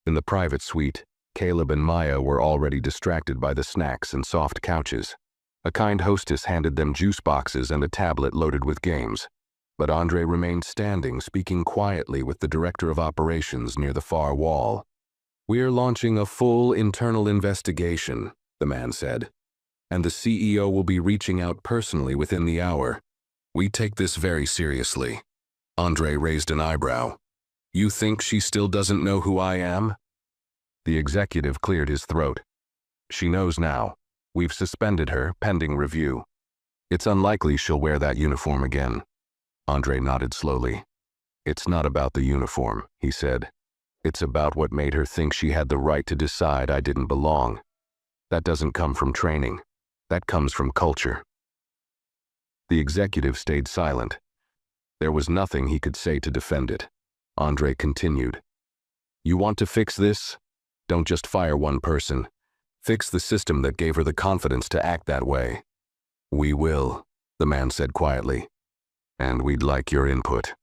In the private suite, Caleb and Maya were already distracted by the snacks and soft couches. A kind hostess handed them juice boxes and a tablet loaded with games. But Andre remained standing, speaking quietly with the director of operations near the far wall. "We're launching a full internal investigation," the man said, "and the CEO will be reaching out personally within the hour. We take this very seriously." Andre raised an eyebrow. "You think she still doesn't know who I am?" The executive cleared his throat. "She knows now. We've suspended her, pending review. It's unlikely she'll wear that uniform again." Andre nodded slowly. "It's not about the uniform," he said. "It's about what made her think she had the right to decide I didn't belong. That doesn't come from training. That comes from culture." The executive stayed silent. There was nothing he could say to defend it. Andre continued. You want to fix this? Don't just fire one person. Fix the system that gave her the confidence to act that way. We will, the man said quietly. And we'd like your input.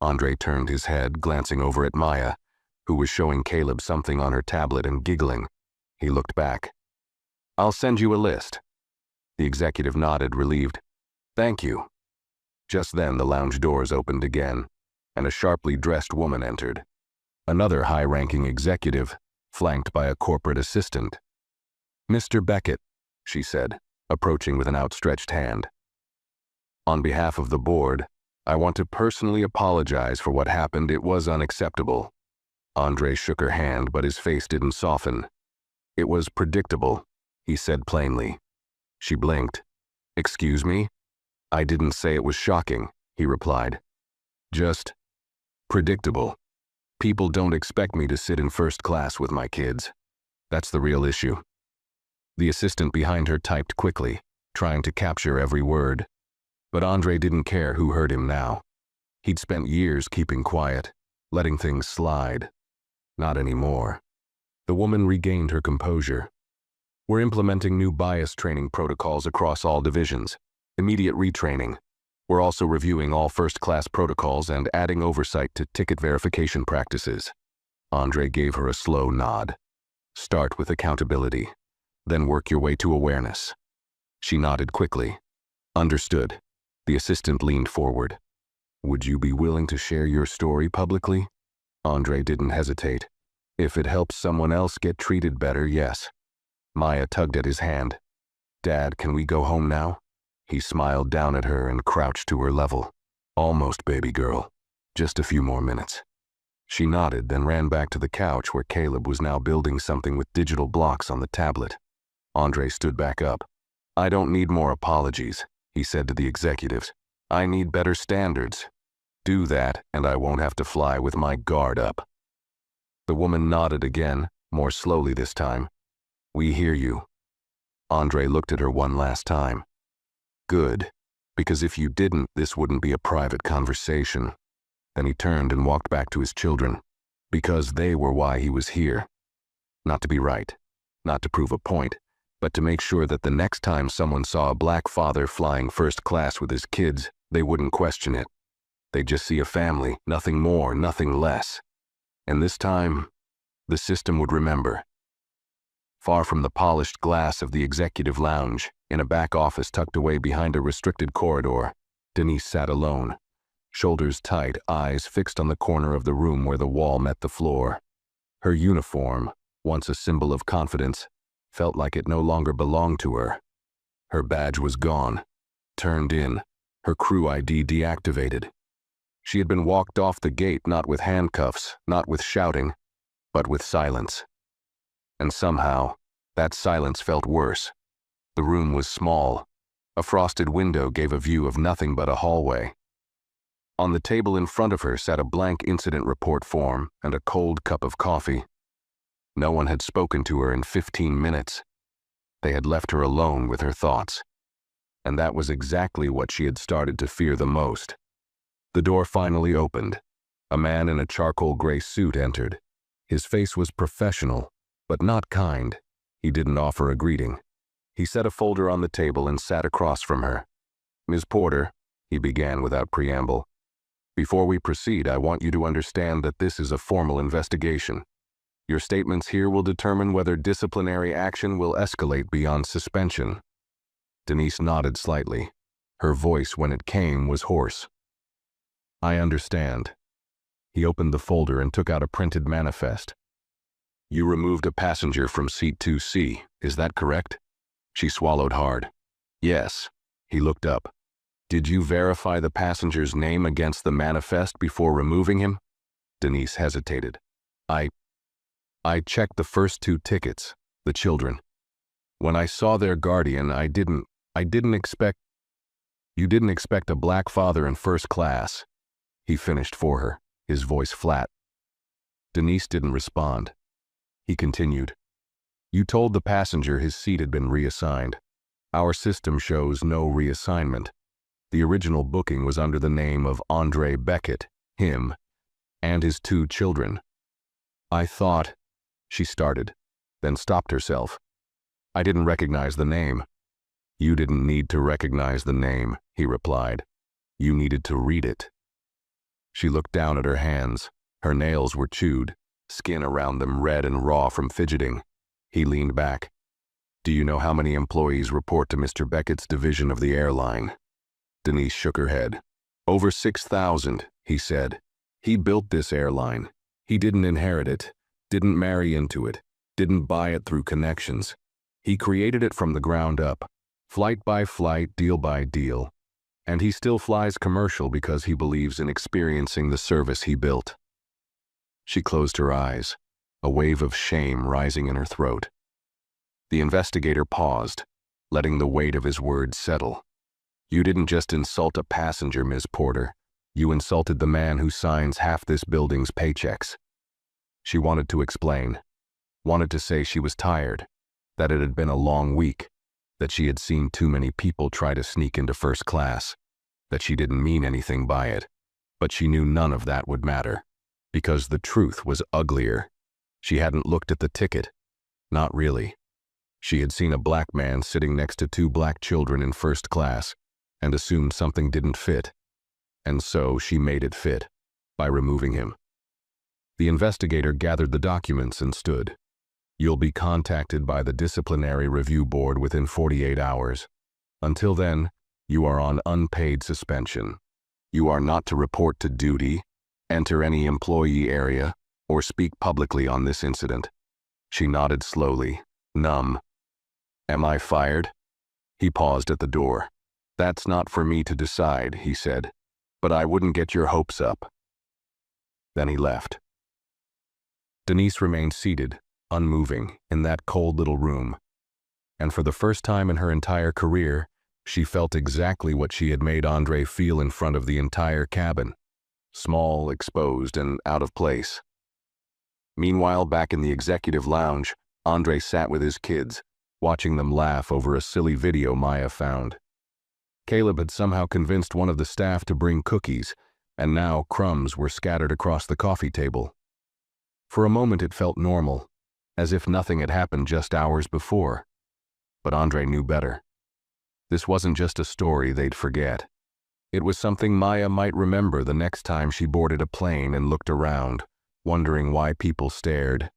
Andre turned his head, glancing over at Maya, who was showing Caleb something on her tablet and giggling. He looked back. I'll send you a list. The executive nodded, relieved. Thank you. Just then the lounge doors opened again, and a sharply dressed woman entered. Another high-ranking executive, flanked by a corporate assistant. Mr. Beckett, she said, approaching with an outstretched hand. On behalf of the board, I want to personally apologize for what happened. It was unacceptable. Andre shook her hand, but his face didn't soften. It was predictable, he said plainly. She blinked. Excuse me? I didn't say it was shocking, he replied. Just predictable. People don't expect me to sit in first class with my kids. That's the real issue. The assistant behind her typed quickly, trying to capture every word. But Andre didn't care who heard him now. He'd spent years keeping quiet, letting things slide. Not anymore. The woman regained her composure. We're implementing new bias training protocols across all divisions. Immediate retraining. We're also reviewing all first-class protocols and adding oversight to ticket verification practices. Andre gave her a slow nod. Start with accountability, then work your way to awareness. She nodded quickly. Understood. The assistant leaned forward. Would you be willing to share your story publicly? Andre didn't hesitate. If it helps someone else get treated better, yes. Maya tugged at his hand. Dad, can we go home now? He smiled down at her and crouched to her level. Almost, baby girl. Just a few more minutes. She nodded, then ran back to the couch where Caleb was now building something with digital blocks on the tablet. Andre stood back up. I don't need more apologies, he said to the executives. I need better standards. Do that, and I won't have to fly with my guard up. The woman nodded again, more slowly this time. We hear you. Andre looked at her one last time. Good, because if you didn't, this wouldn't be a private conversation. Then he turned and walked back to his children, because they were why he was here. Not to be right, not to prove a point, but to make sure that the next time someone saw a black father flying first class with his kids, they wouldn't question it. They'd just see a family, nothing more, nothing less. And this time, the system would remember. Far from the polished glass of the executive lounge, in a back office tucked away behind a restricted corridor, Denise sat alone, shoulders tight, eyes fixed on the corner of the room where the wall met the floor. Her uniform, once a symbol of confidence, felt like it no longer belonged to her. Her badge was gone, turned in, her crew ID deactivated. She had been walked off the gate not with handcuffs, not with shouting, but with silence. And somehow, that silence felt worse. The room was small. A frosted window gave a view of nothing but a hallway. On the table in front of her sat a blank incident report form and a cold cup of coffee. No one had spoken to her in 15 minutes. They had left her alone with her thoughts. And that was exactly what she had started to fear the most. The door finally opened. A man in a charcoal gray suit entered. His face was professional, but not kind. He didn't offer a greeting. He set a folder on the table and sat across from her. Ms. Porter, he began without preamble. Before we proceed, I want you to understand that this is a formal investigation. Your statements here will determine whether disciplinary action will escalate beyond suspension. Denise nodded slightly. Her voice, when it came, was hoarse. I understand. He opened the folder and took out a printed manifest. You removed a passenger from seat 2C, is that correct? She swallowed hard. Yes. He looked up. Did you verify the passenger's name against the manifest before removing him? Denise hesitated. I checked the first 2 tickets, the children. When I saw their guardian, I didn't expect... You didn't expect a black father in first class. He finished for her, his voice flat. Denise didn't respond. He continued. You told the passenger his seat had been reassigned. Our system shows no reassignment. The original booking was under the name of Andre Beckett, him, and his 2 children. I thought, she started, then stopped herself. I didn't recognize the name. You didn't need to recognize the name, he replied. You needed to read it. She looked down at her hands. Her nails were chewed, skin around them red and raw from fidgeting. He leaned back. Do you know how many employees report to Mr. Beckett's division of the airline? Denise shook her head. Over 6,000, he said. He built this airline. He didn't inherit it, didn't marry into it, didn't buy it through connections. He created it from the ground up, flight by flight, deal by deal. And he still flies commercial because he believes in experiencing the service he built. She closed her eyes, a wave of shame rising in her throat. The investigator paused, letting the weight of his words settle. You didn't just insult a passenger, Ms. Porter. You insulted the man who signs half this building's paychecks. She wanted to explain, wanted to say she was tired, that it had been a long week, that she had seen too many people try to sneak into first class, that she didn't mean anything by it, but she knew none of that would matter, because the truth was uglier. She hadn't looked at the ticket. Not really. She had seen a black man sitting next to two black children in first class and assumed something didn't fit. And so she made it fit, by removing him. The investigator gathered the documents and stood. You'll be contacted by the Disciplinary Review Board within 48 hours. Until then, you are on unpaid suspension. You are not to report to duty, enter any employee area, or speak publicly on this incident. She nodded slowly, numb. Am I fired? He paused at the door. That's not for me to decide, he said, but I wouldn't get your hopes up. Then he left. Denise remained seated, unmoving, in that cold little room. And for the first time in her entire career, she felt exactly what she had made Andre feel in front of the entire cabin. Small, exposed, and out of place. Meanwhile, back in the executive lounge, Andre sat with his kids, watching them laugh over a silly video Maya found. Caleb had somehow convinced one of the staff to bring cookies, and now crumbs were scattered across the coffee table. For a moment it felt normal, as if nothing had happened just hours before. But Andre knew better. This wasn't just a story they'd forget. It was something Maya might remember the next time she boarded a plane and looked around, wondering why people stared.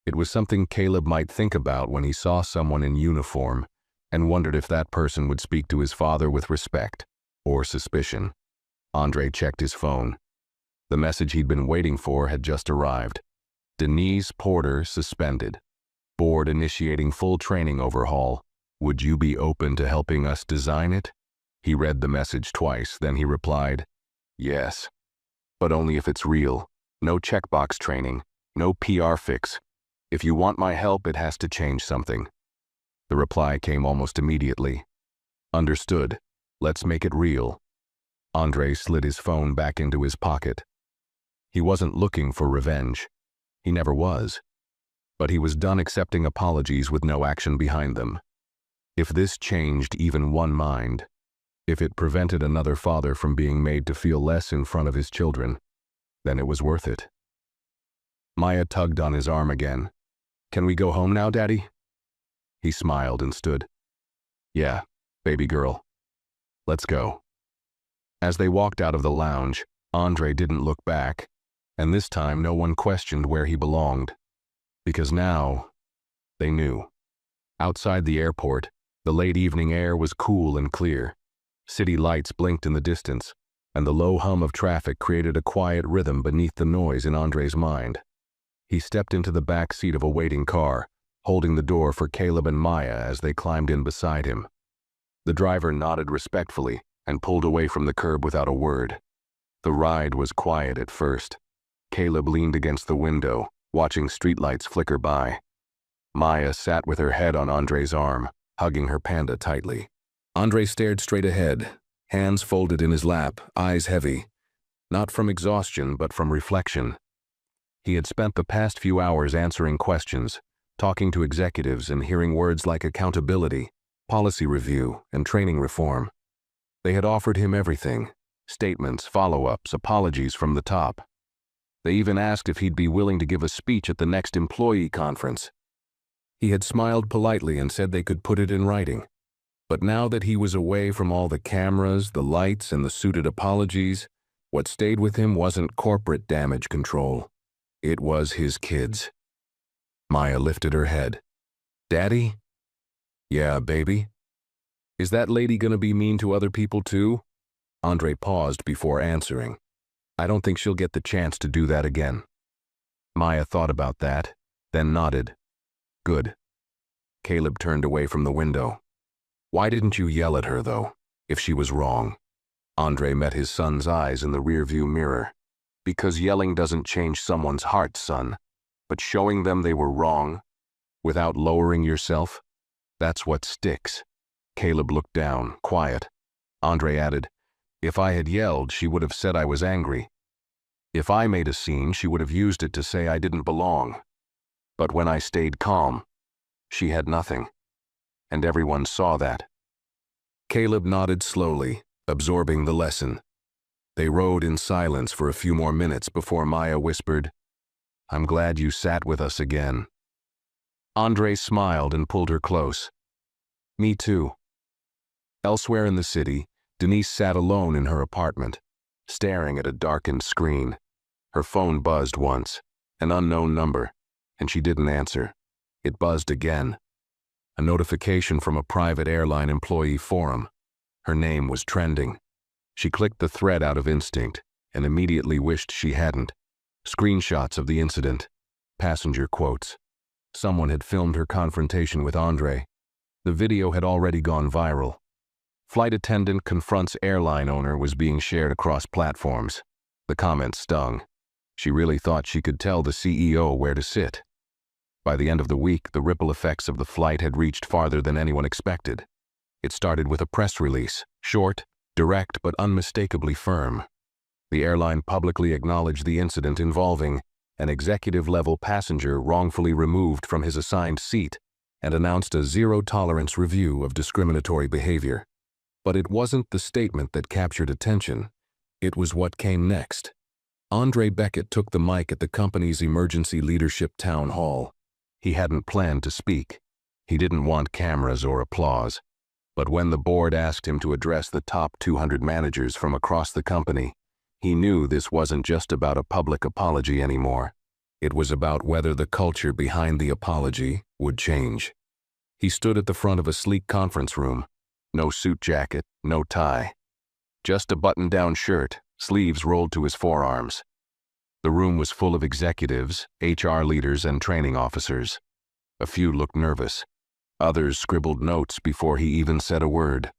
It was something Caleb might think about when he saw someone in uniform and wondered if that person would speak to his father with respect or suspicion. Andre checked his phone. The message he'd been waiting for had just arrived. Denise Porter suspended. Board initiating full training overhaul. Would you be open to helping us design it? He read the message twice, then he replied, yes. But only if it's real. No checkbox training. No PR fix. If you want my help, it has to change something. The reply came almost immediately. Understood. Let's make it real. Andre slid his phone back into his pocket. He wasn't looking for revenge. He never was. But he was done accepting apologies with no action behind them. If this changed even one mind, if it prevented another father from being made to feel less in front of his children, then it was worth it. Maya tugged on his arm again. Can we go home now, Daddy? He smiled and stood. Yeah, baby girl. Let's go. As they walked out of the lounge, Andre didn't look back, and this time no one questioned where he belonged. Because now, they knew. Outside the airport, the late evening air was cool and clear. City lights blinked in the distance, and the low hum of traffic created a quiet rhythm beneath the noise in Andre's mind. He stepped into the back seat of a waiting car, holding the door for Caleb and Maya as they climbed in beside him. The driver nodded respectfully and pulled away from the curb without a word. The ride was quiet at first. Caleb leaned against the window, watching streetlights flicker by. Maya sat with her head on Andre's arm, hugging her panda tightly. Andre stared straight ahead, hands folded in his lap, eyes heavy. Not from exhaustion, but from reflection. He had spent the past few hours answering questions, talking to executives and hearing words like accountability, policy review, and training reform. They had offered him everything: statements, follow-ups, apologies from the top. They even asked if he'd be willing to give a speech at the next employee conference. He had smiled politely and said they could put it in writing. But now that he was away from all the cameras, the lights, and the suited apologies, what stayed with him wasn't corporate damage control. It was his kids. Maya lifted her head. "Daddy?" "Yeah, baby?" "Is that lady gonna be mean to other people too?" Andre paused before answering. "I don't think she'll get the chance to do that again." Maya thought about that, then nodded. "Good." Caleb turned away from the window. "Why didn't you yell at her, though, if she was wrong?" Andre met his son's eyes in the rearview mirror. "Because yelling doesn't change someone's heart, son. But showing them they were wrong, without lowering yourself, that's what sticks." Caleb looked down, quiet. Andre added, "If I had yelled, she would have said I was angry. If I made a scene, she would have used it to say I didn't belong. But when I stayed calm, she had nothing. And everyone saw that." Caleb nodded slowly, absorbing the lesson. They rode in silence for a few more minutes before Maya whispered, "I'm glad you sat with us again." Andre smiled and pulled her close. "Me too." Elsewhere in the city, Denise sat alone in her apartment, staring at a darkened screen. Her phone buzzed once, an unknown number, and she didn't answer. It buzzed again. A notification from a private airline employee forum. Her name was trending. She clicked the thread out of instinct and immediately wished she hadn't. Screenshots of the incident. Passenger quotes. Someone had filmed her confrontation with Andre. The video had already gone viral. "Flight attendant confronts airline owner" was being shared across platforms. The comments stung. She really thought she could tell the CEO where to sit. By the end of the week, the ripple effects of the flight had reached farther than anyone expected. It started with a press release, short, direct, but unmistakably firm. The airline publicly acknowledged the incident involving an executive-level passenger wrongfully removed from his assigned seat and announced a zero-tolerance review of discriminatory behavior. But it wasn't the statement that captured attention. It was what came next. Andre Beckett took the mic at the company's emergency leadership town hall. He hadn't planned to speak. He didn't want cameras or applause. But when the board asked him to address the top 200 managers from across the company, he knew this wasn't just about a public apology anymore. It was about whether the culture behind the apology would change. He stood at the front of a sleek conference room. No suit jacket, no tie. Just a button-down shirt, sleeves rolled to his forearms. The room was full of executives, HR leaders, and training officers. A few looked nervous. Others scribbled notes before he even said a word.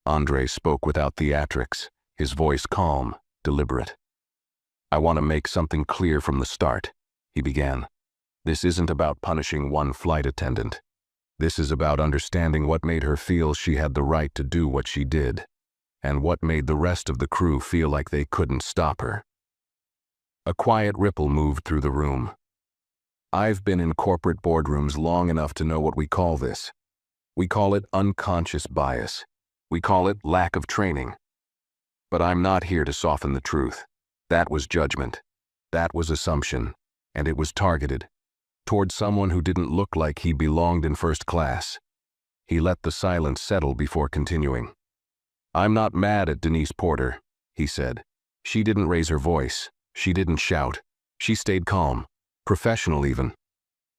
Andre spoke without theatrics, his voice calm, deliberate. "I want to make something clear from the start," he began. "This isn't about punishing one flight attendant. This is about understanding what made her feel she had the right to do what she did, and what made the rest of the crew feel like they couldn't stop her." A quiet ripple moved through the room. "I've been in corporate boardrooms long enough to know what we call this. We call it unconscious bias. We call it lack of training. But I'm not here to soften the truth. That was judgment. That was assumption. And it was targeted. Toward someone who didn't look like he belonged in first class." He let the silence settle before continuing. "I'm not mad at Denise Porter," he said. "She didn't raise her voice. She didn't shout. She stayed calm. Professional even.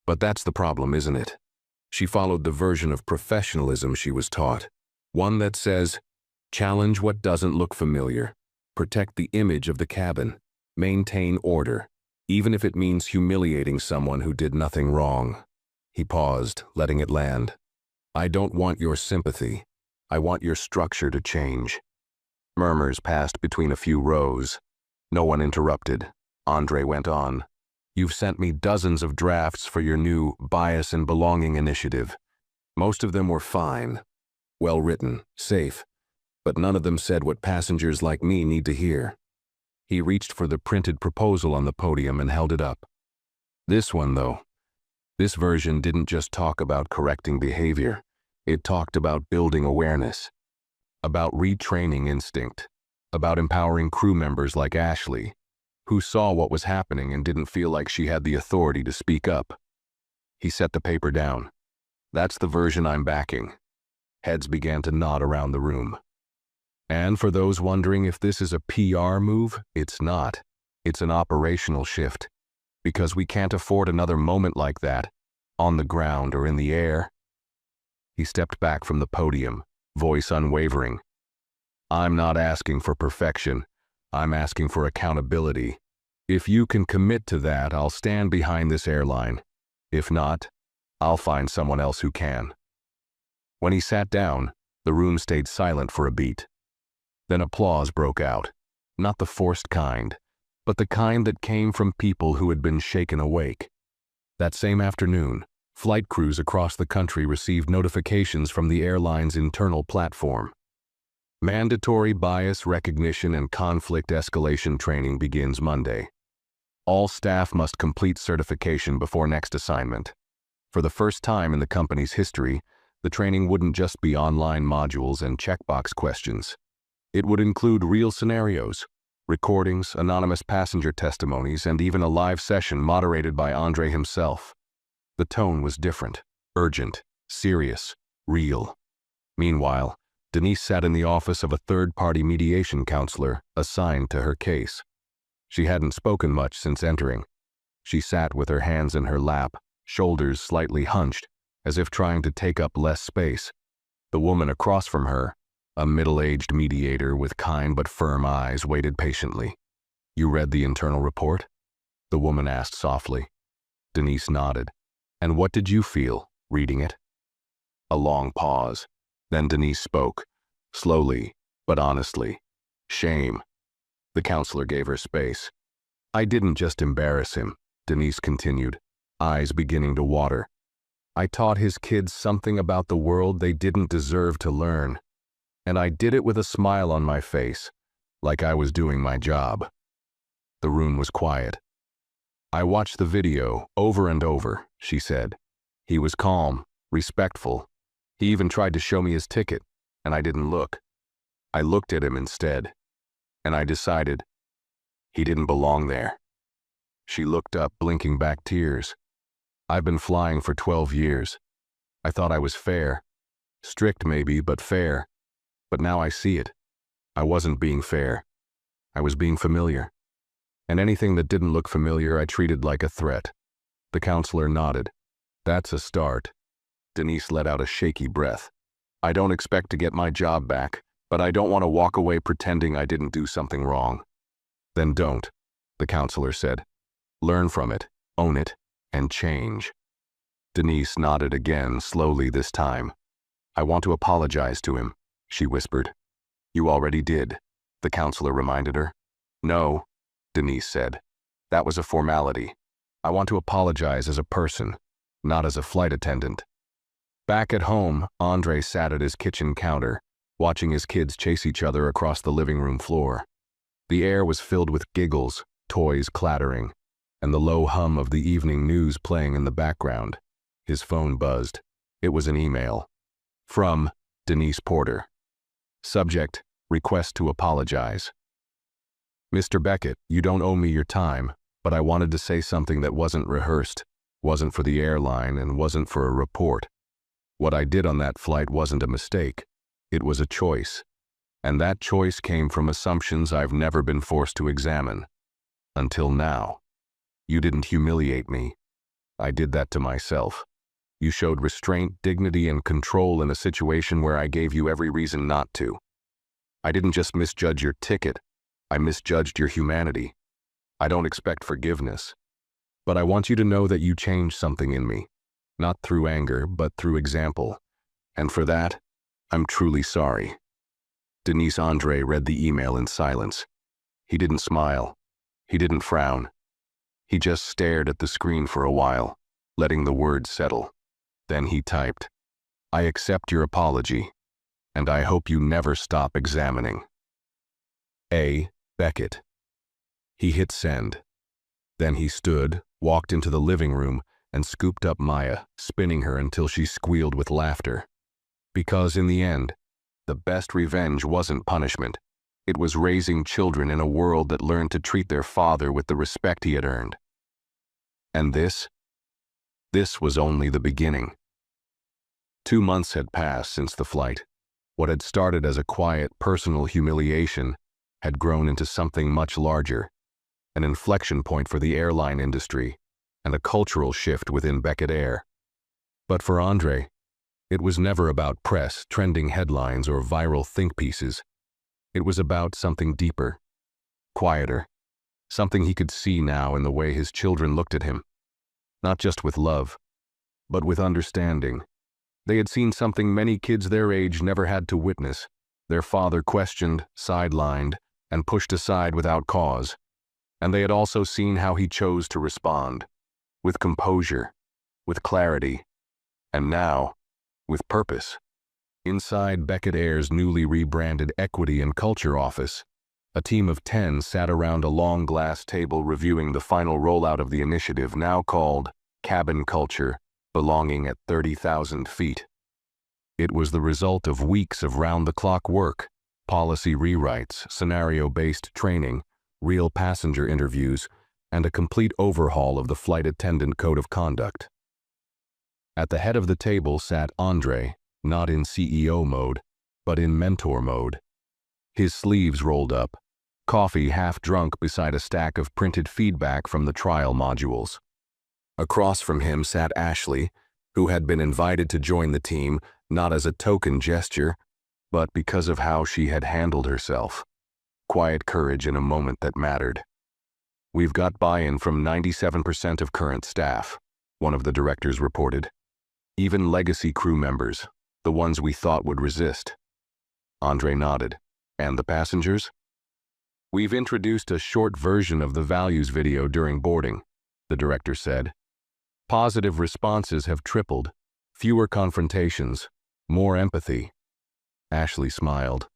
But that's the problem, isn't it? She followed the version of professionalism she was taught. One that says, challenge what doesn't look familiar. Protect the image of the cabin. Maintain order, even if it means humiliating someone who did nothing wrong." He paused, letting it land. "I don't want your sympathy. I want your structure to change." Murmurs passed between a few rows. No one interrupted. Andre went on. "You've sent me dozens of drafts for your new Bias and Belonging initiative. Most of them were fine. Well-written, safe. But none of them said what passengers like me need to hear." He reached for the printed proposal on the podium and held it up. "This one, though. This version didn't just talk about correcting behavior. It talked about building awareness. About retraining instinct. About empowering crew members like Ashley. who saw what was happening and didn't feel like she had the authority to speak up. He set the paper down. That's the version I'm backing. Heads began to nod around the room. And for those wondering if this is a PR move, it's not. It's an operational shift. Because we can't afford another moment like that, on the ground or in the air. He stepped back from the podium, voice unwavering. I'm not asking for perfection. I'm asking for accountability. If you can commit to that, I'll stand behind this airline. If not, I'll find someone else who can. When he sat down, the room stayed silent for a beat. Then applause broke out, not the forced kind, but the kind that came from people who had been shaken awake. That same afternoon, flight crews across the country received notifications from the airline's internal platform. Mandatory bias recognition and conflict escalation training begins Monday. All staff must complete certification before next assignment. For the first time in the company's history, the training wouldn't just be online modules and checkbox questions. It would include real scenarios, recordings, anonymous passenger testimonies, and even a live session moderated by Andre himself. The tone was different, urgent, serious, real. Meanwhile, Denise sat in the office of a third-party mediation counselor assigned to her case. She hadn't spoken much since entering. She sat with her hands in her lap, shoulders slightly hunched, as if trying to take up less space. The woman across from her, a middle-aged mediator with kind but firm eyes, waited patiently. You read the internal report? The woman asked softly. Denise nodded. And what did you feel, reading it? A long pause. Then Denise spoke, slowly, but honestly. Shame. The counselor gave her space. I didn't just embarrass him, Denise continued, eyes beginning to water. I taught his kids something about the world they didn't deserve to learn. And I did it with a smile on my face, like I was doing my job. The room was quiet. I watched the video over and over, she said. He was calm, respectful. He even tried to show me his ticket, and I didn't look. I looked at him instead, and I decided he didn't belong there. She looked up, blinking back tears. I've been flying for 12 years. I thought I was fair. Strict maybe, but fair. But now I see it. I wasn't being fair. I was being familiar. And anything that didn't look familiar I treated like a threat. The counselor nodded. That's a start. Denise let out a shaky breath. I don't expect to get my job back, but I don't want to walk away pretending I didn't do something wrong. Then don't, the counselor said. Learn from it, own it, and change. Denise nodded again, slowly this time. I want to apologize to him, she whispered. You already did, the counselor reminded her. No, Denise said. That was a formality. I want to apologize as a person, not as a flight attendant. Back at home, Andre sat at his kitchen counter, watching his kids chase each other across the living room floor. The air was filled with giggles, toys clattering, and the low hum of the evening news playing in the background. His phone buzzed. It was an email. From Denise Porter. Subject, request to apologize. Mr. Beckett, you don't owe me your time, but I wanted to say something that wasn't rehearsed, wasn't for the airline, and wasn't for a report. What I did on that flight wasn't a mistake. It was a choice. And that choice came from assumptions I've never been forced to examine. Until now. You didn't humiliate me. I did that to myself. You showed restraint, dignity, and control in a situation where I gave you every reason not to. I didn't just misjudge your ticket. I misjudged your humanity. I don't expect forgiveness. But I want you to know that you changed something in me. Not through anger, but through example. And for that, I'm truly sorry. Denise Andre read the email in silence. He didn't smile. He didn't frown. He just stared at the screen for a while, letting the words settle. Then he typed, I accept your apology, and I hope you never stop examining. A. Beckett. He hit send. Then he stood, walked into the living room, and scooped up Maya, spinning her until she squealed with laughter. Because in the end, the best revenge wasn't punishment. It was raising children in a world that learned to treat their father with the respect he had earned. And this was only the beginning. 2 months had passed since the flight. What had started as a quiet, personal humiliation had grown into something much larger, an inflection point for the airline industry and a cultural shift within Beckett Air. But for Andre, it was never about press, trending headlines, or viral think pieces. It was about something deeper, quieter, something he could see now in the way his children looked at him. Not just with love, but with understanding. They had seen something many kids their age never had to witness. Their father questioned, sidelined, and pushed aside without cause. And they had also seen how he chose to respond, with composure, with clarity, and now, with purpose. Inside Beckett Air's newly rebranded Equity and Culture office, a team of 10 sat around a long glass table reviewing the final rollout of the initiative now called Cabin Culture, belonging at 30,000 feet. It was the result of weeks of round-the-clock work, policy rewrites, scenario-based training, real passenger interviews, and a complete overhaul of the flight attendant code of conduct. At the head of the table sat Andre, not in CEO mode, but in mentor mode. His sleeves rolled up, coffee half drunk beside a stack of printed feedback from the trial modules. Across from him sat Ashley, who had been invited to join the team not as a token gesture, but because of how she had handled herself. Quiet courage in a moment that mattered. "We've got buy-in from 97% of current staff," one of the directors reported. "Even legacy crew members, the ones we thought would resist." Andre nodded. "And the passengers?" "We've introduced a short version of the values video during boarding," the director said. "Positive responses have tripled, fewer confrontations, more empathy." Ashley smiled.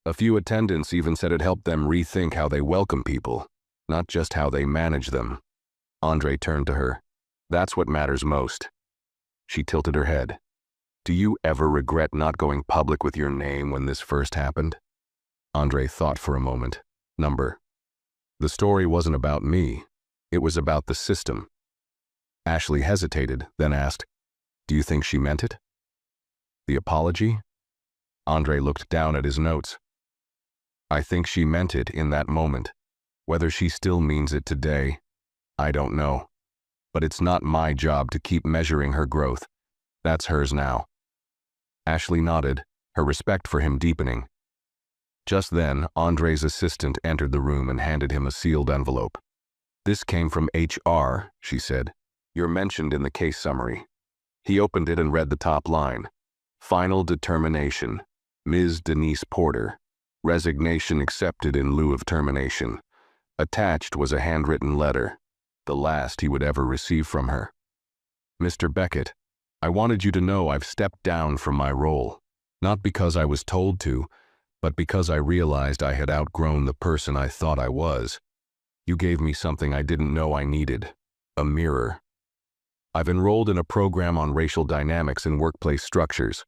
"A few attendants even said it helped them rethink how they welcome people, not just how they manage them." Andre turned to her. "That's what matters most." She tilted her head. "Do you ever regret not going public with your name when this first happened?" Andre thought for a moment. The story wasn't about me. It was about the system." Ashley hesitated, then asked, "Do you think she meant it?" "The apology?" Andre looked down at his notes. "I think she meant it in that moment. Whether she still means it today, I don't know. But it's not my job to keep measuring her growth. That's hers now." Ashley nodded, her respect for him deepening. Just then, Andre's assistant entered the room and handed him a sealed envelope. "This came from HR," she said. "You're mentioned in the case summary." He opened it and read the top line. "Final determination. Ms. Denise Porter. Resignation accepted in lieu of termination." Attached was a handwritten letter, the last he would ever receive from her. "Mr. Beckett, I wanted you to know I've stepped down from my role, not because I was told to, but because I realized I had outgrown the person I thought I was. You gave me something I didn't know I needed, a mirror. I've enrolled in a program on racial dynamics in workplace structures.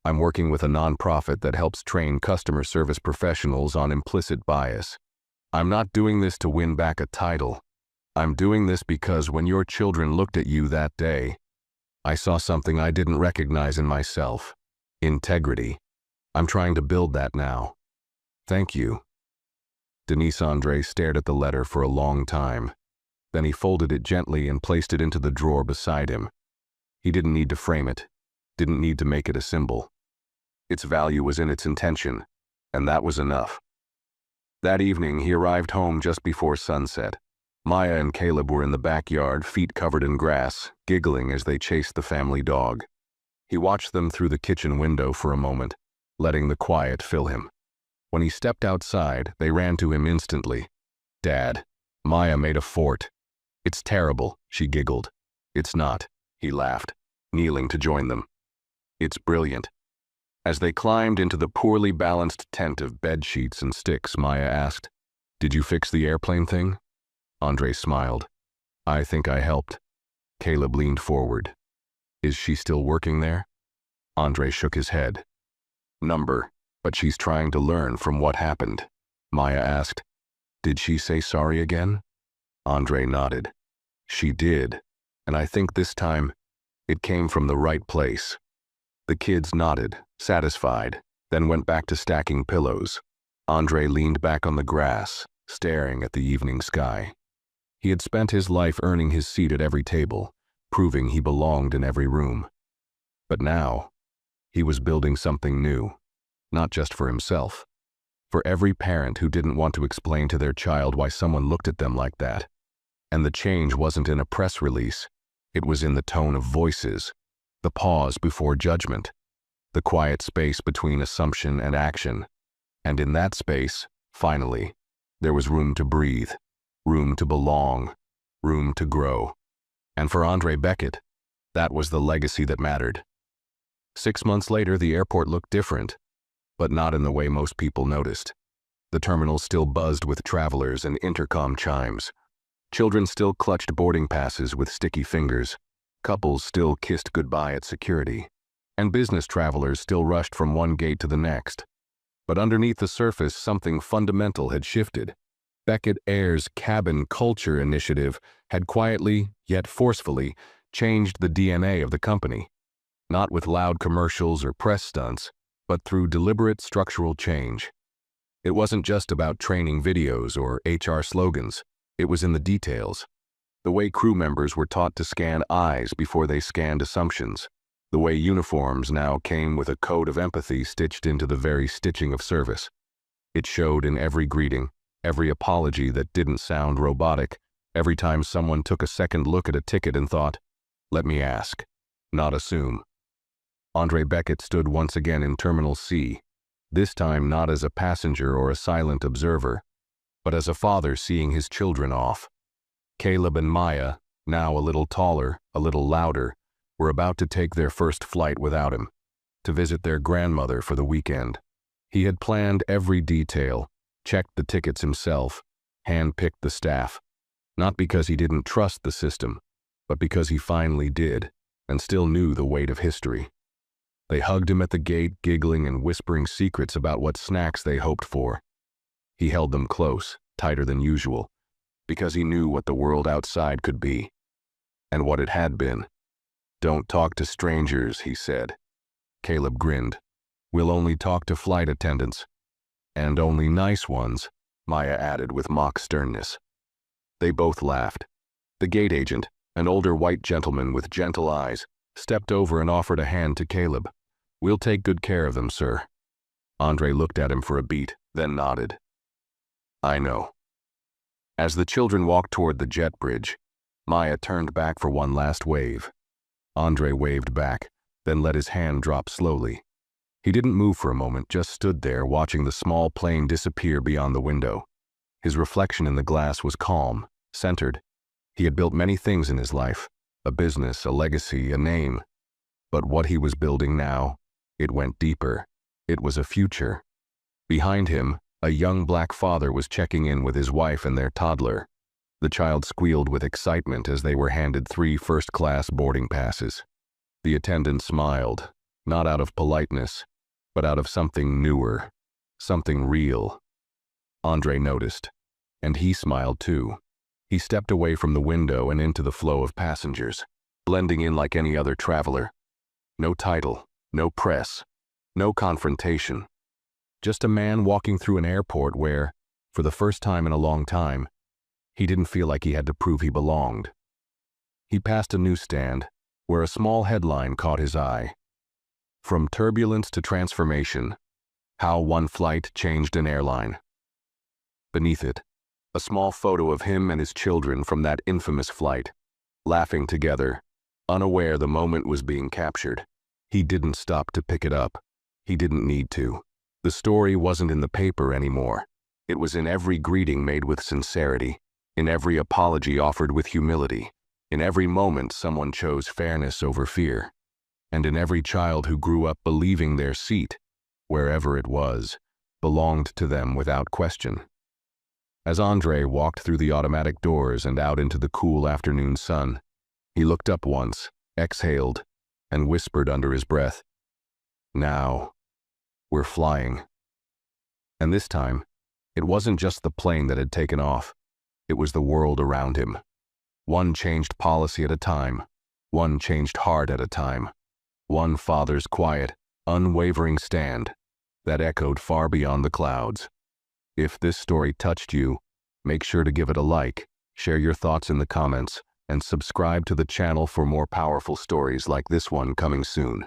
I'm working with a nonprofit that helps train customer service professionals on implicit bias. I'm not doing this to win back a title. I'm doing this because when your children looked at you that day, I saw something I didn't recognize in myself. Integrity. I'm trying to build that now. Thank you." Denise Andre stared at the letter for a long time. Then he folded it gently and placed it into the drawer beside him. He didn't need to frame it, didn't need to make it a symbol. Its value was in its intention, and that was enough. That evening, he arrived home just before sunset. Maya and Caleb were in the backyard, feet covered in grass, giggling as they chased the family dog. He watched them through the kitchen window for a moment, letting the quiet fill him. When he stepped outside, they ran to him instantly. "Dad." Maya made a fort. "It's terrible," she giggled. "It's not," he laughed, kneeling to join them. "It's brilliant." As they climbed into the poorly balanced tent of bed sheets and sticks, Maya asked, "Did you fix the airplane thing?" Andre smiled. "I think I helped." Caleb leaned forward. "Is she still working there?" Andre shook his head. But she's trying to learn from what happened." Maya asked. Did she say sorry again? Andre nodded. She did, and I think this time it came from the right place. The kids nodded, satisfied, then went back to stacking pillows. Andre leaned back on the grass, staring at the evening sky. He had spent his life earning his seat at every table, proving he belonged in every room. But now, he was building something new, not just for himself. For every parent who didn't want to explain to their child why someone looked at them like that. And the change wasn't in a press release. It was in the tone of voices, the pause before judgment, the quiet space between assumption and action. And in that space, finally, there was room to breathe, room to belong, room to grow. And for Andre Beckett, that was the legacy that mattered. 6 months later, the airport looked different, but not in the way most people noticed. The terminal still buzzed with travelers and intercom chimes. Children still clutched boarding passes with sticky fingers. Couples still kissed goodbye at security. And business travelers still rushed from one gate to the next. But underneath the surface, something fundamental had shifted. Beckett Air's Cabin Culture Initiative had quietly, yet forcefully, changed the DNA of the company. Not with loud commercials or press stunts, but through deliberate structural change. It wasn't just about training videos or HR slogans. It was in the details. The way crew members were taught to scan eyes before they scanned assumptions. The way uniforms now came with a code of empathy stitched into the very stitching of service. It showed in every greeting, every apology that didn't sound robotic, every time someone took a second look at a ticket and thought, "Let me ask, not assume." Andre Beckett stood once again in Terminal C, this time not as a passenger or a silent observer, but as a father seeing his children off. Caleb and Maya, now a little taller, a little louder, were about to take their first flight without him, to visit their grandmother for the weekend. He had planned every detail, checked the tickets himself, handpicked the staff, not because he didn't trust the system, but because he finally did, and still knew the weight of history. They hugged him at the gate, giggling and whispering secrets about what snacks they hoped for. He held them close, tighter than usual, because he knew what the world outside could be, and what it had been. "Don't talk to strangers," he said. Caleb grinned. "We'll only talk to flight attendants." "And only nice ones," Maya added with mock sternness. They both laughed. The gate agent, an older white gentleman with gentle eyes, stepped over and offered a hand to Caleb. "We'll take good care of them, sir." Andre looked at him for a beat, then nodded. "I know." As the children walked toward the jet bridge, Maya turned back for one last wave. Andre waved back, then let his hand drop slowly. He didn't move for a moment, just stood there watching the small plane disappear beyond the window. His reflection in the glass was calm, centered. He had built many things in his life, a business, a legacy, a name. But what he was building now, it went deeper. It was a future. Behind him, a young black father was checking in with his wife and their toddler. The child squealed with excitement as they were handed 3 first-class boarding passes. The attendant smiled, not out of politeness, but out of something newer, something real. Andre noticed, and he smiled too. He stepped away from the window and into the flow of passengers, blending in like any other traveler. No title, no press, no confrontation. Just a man walking through an airport where, for the first time in a long time, he didn't feel like he had to prove he belonged. He passed a newsstand where a small headline caught his eye. "From Turbulence to Transformation, How One Flight Changed an Airline." Beneath it, a small photo of him and his children from that infamous flight, laughing together, unaware the moment was being captured. He didn't stop to pick it up. He didn't need to. The story wasn't in the paper anymore. It was in every greeting made with sincerity, in every apology offered with humility, in every moment someone chose fairness over fear, and in every child who grew up believing their seat, wherever it was, belonged to them without question. As Andre walked through the automatic doors and out into the cool afternoon sun, he looked up once, exhaled, and whispered under his breath, "Now, we're flying." And this time, It wasn't just the plane that had taken off. It was the world around him. One changed policy at a time. One changed heart at a time. One father's quiet, unwavering stand that echoed far beyond the clouds. If this story touched you, make sure to give it a like, share your thoughts in the comments, and subscribe to the channel for more powerful stories like this one coming soon.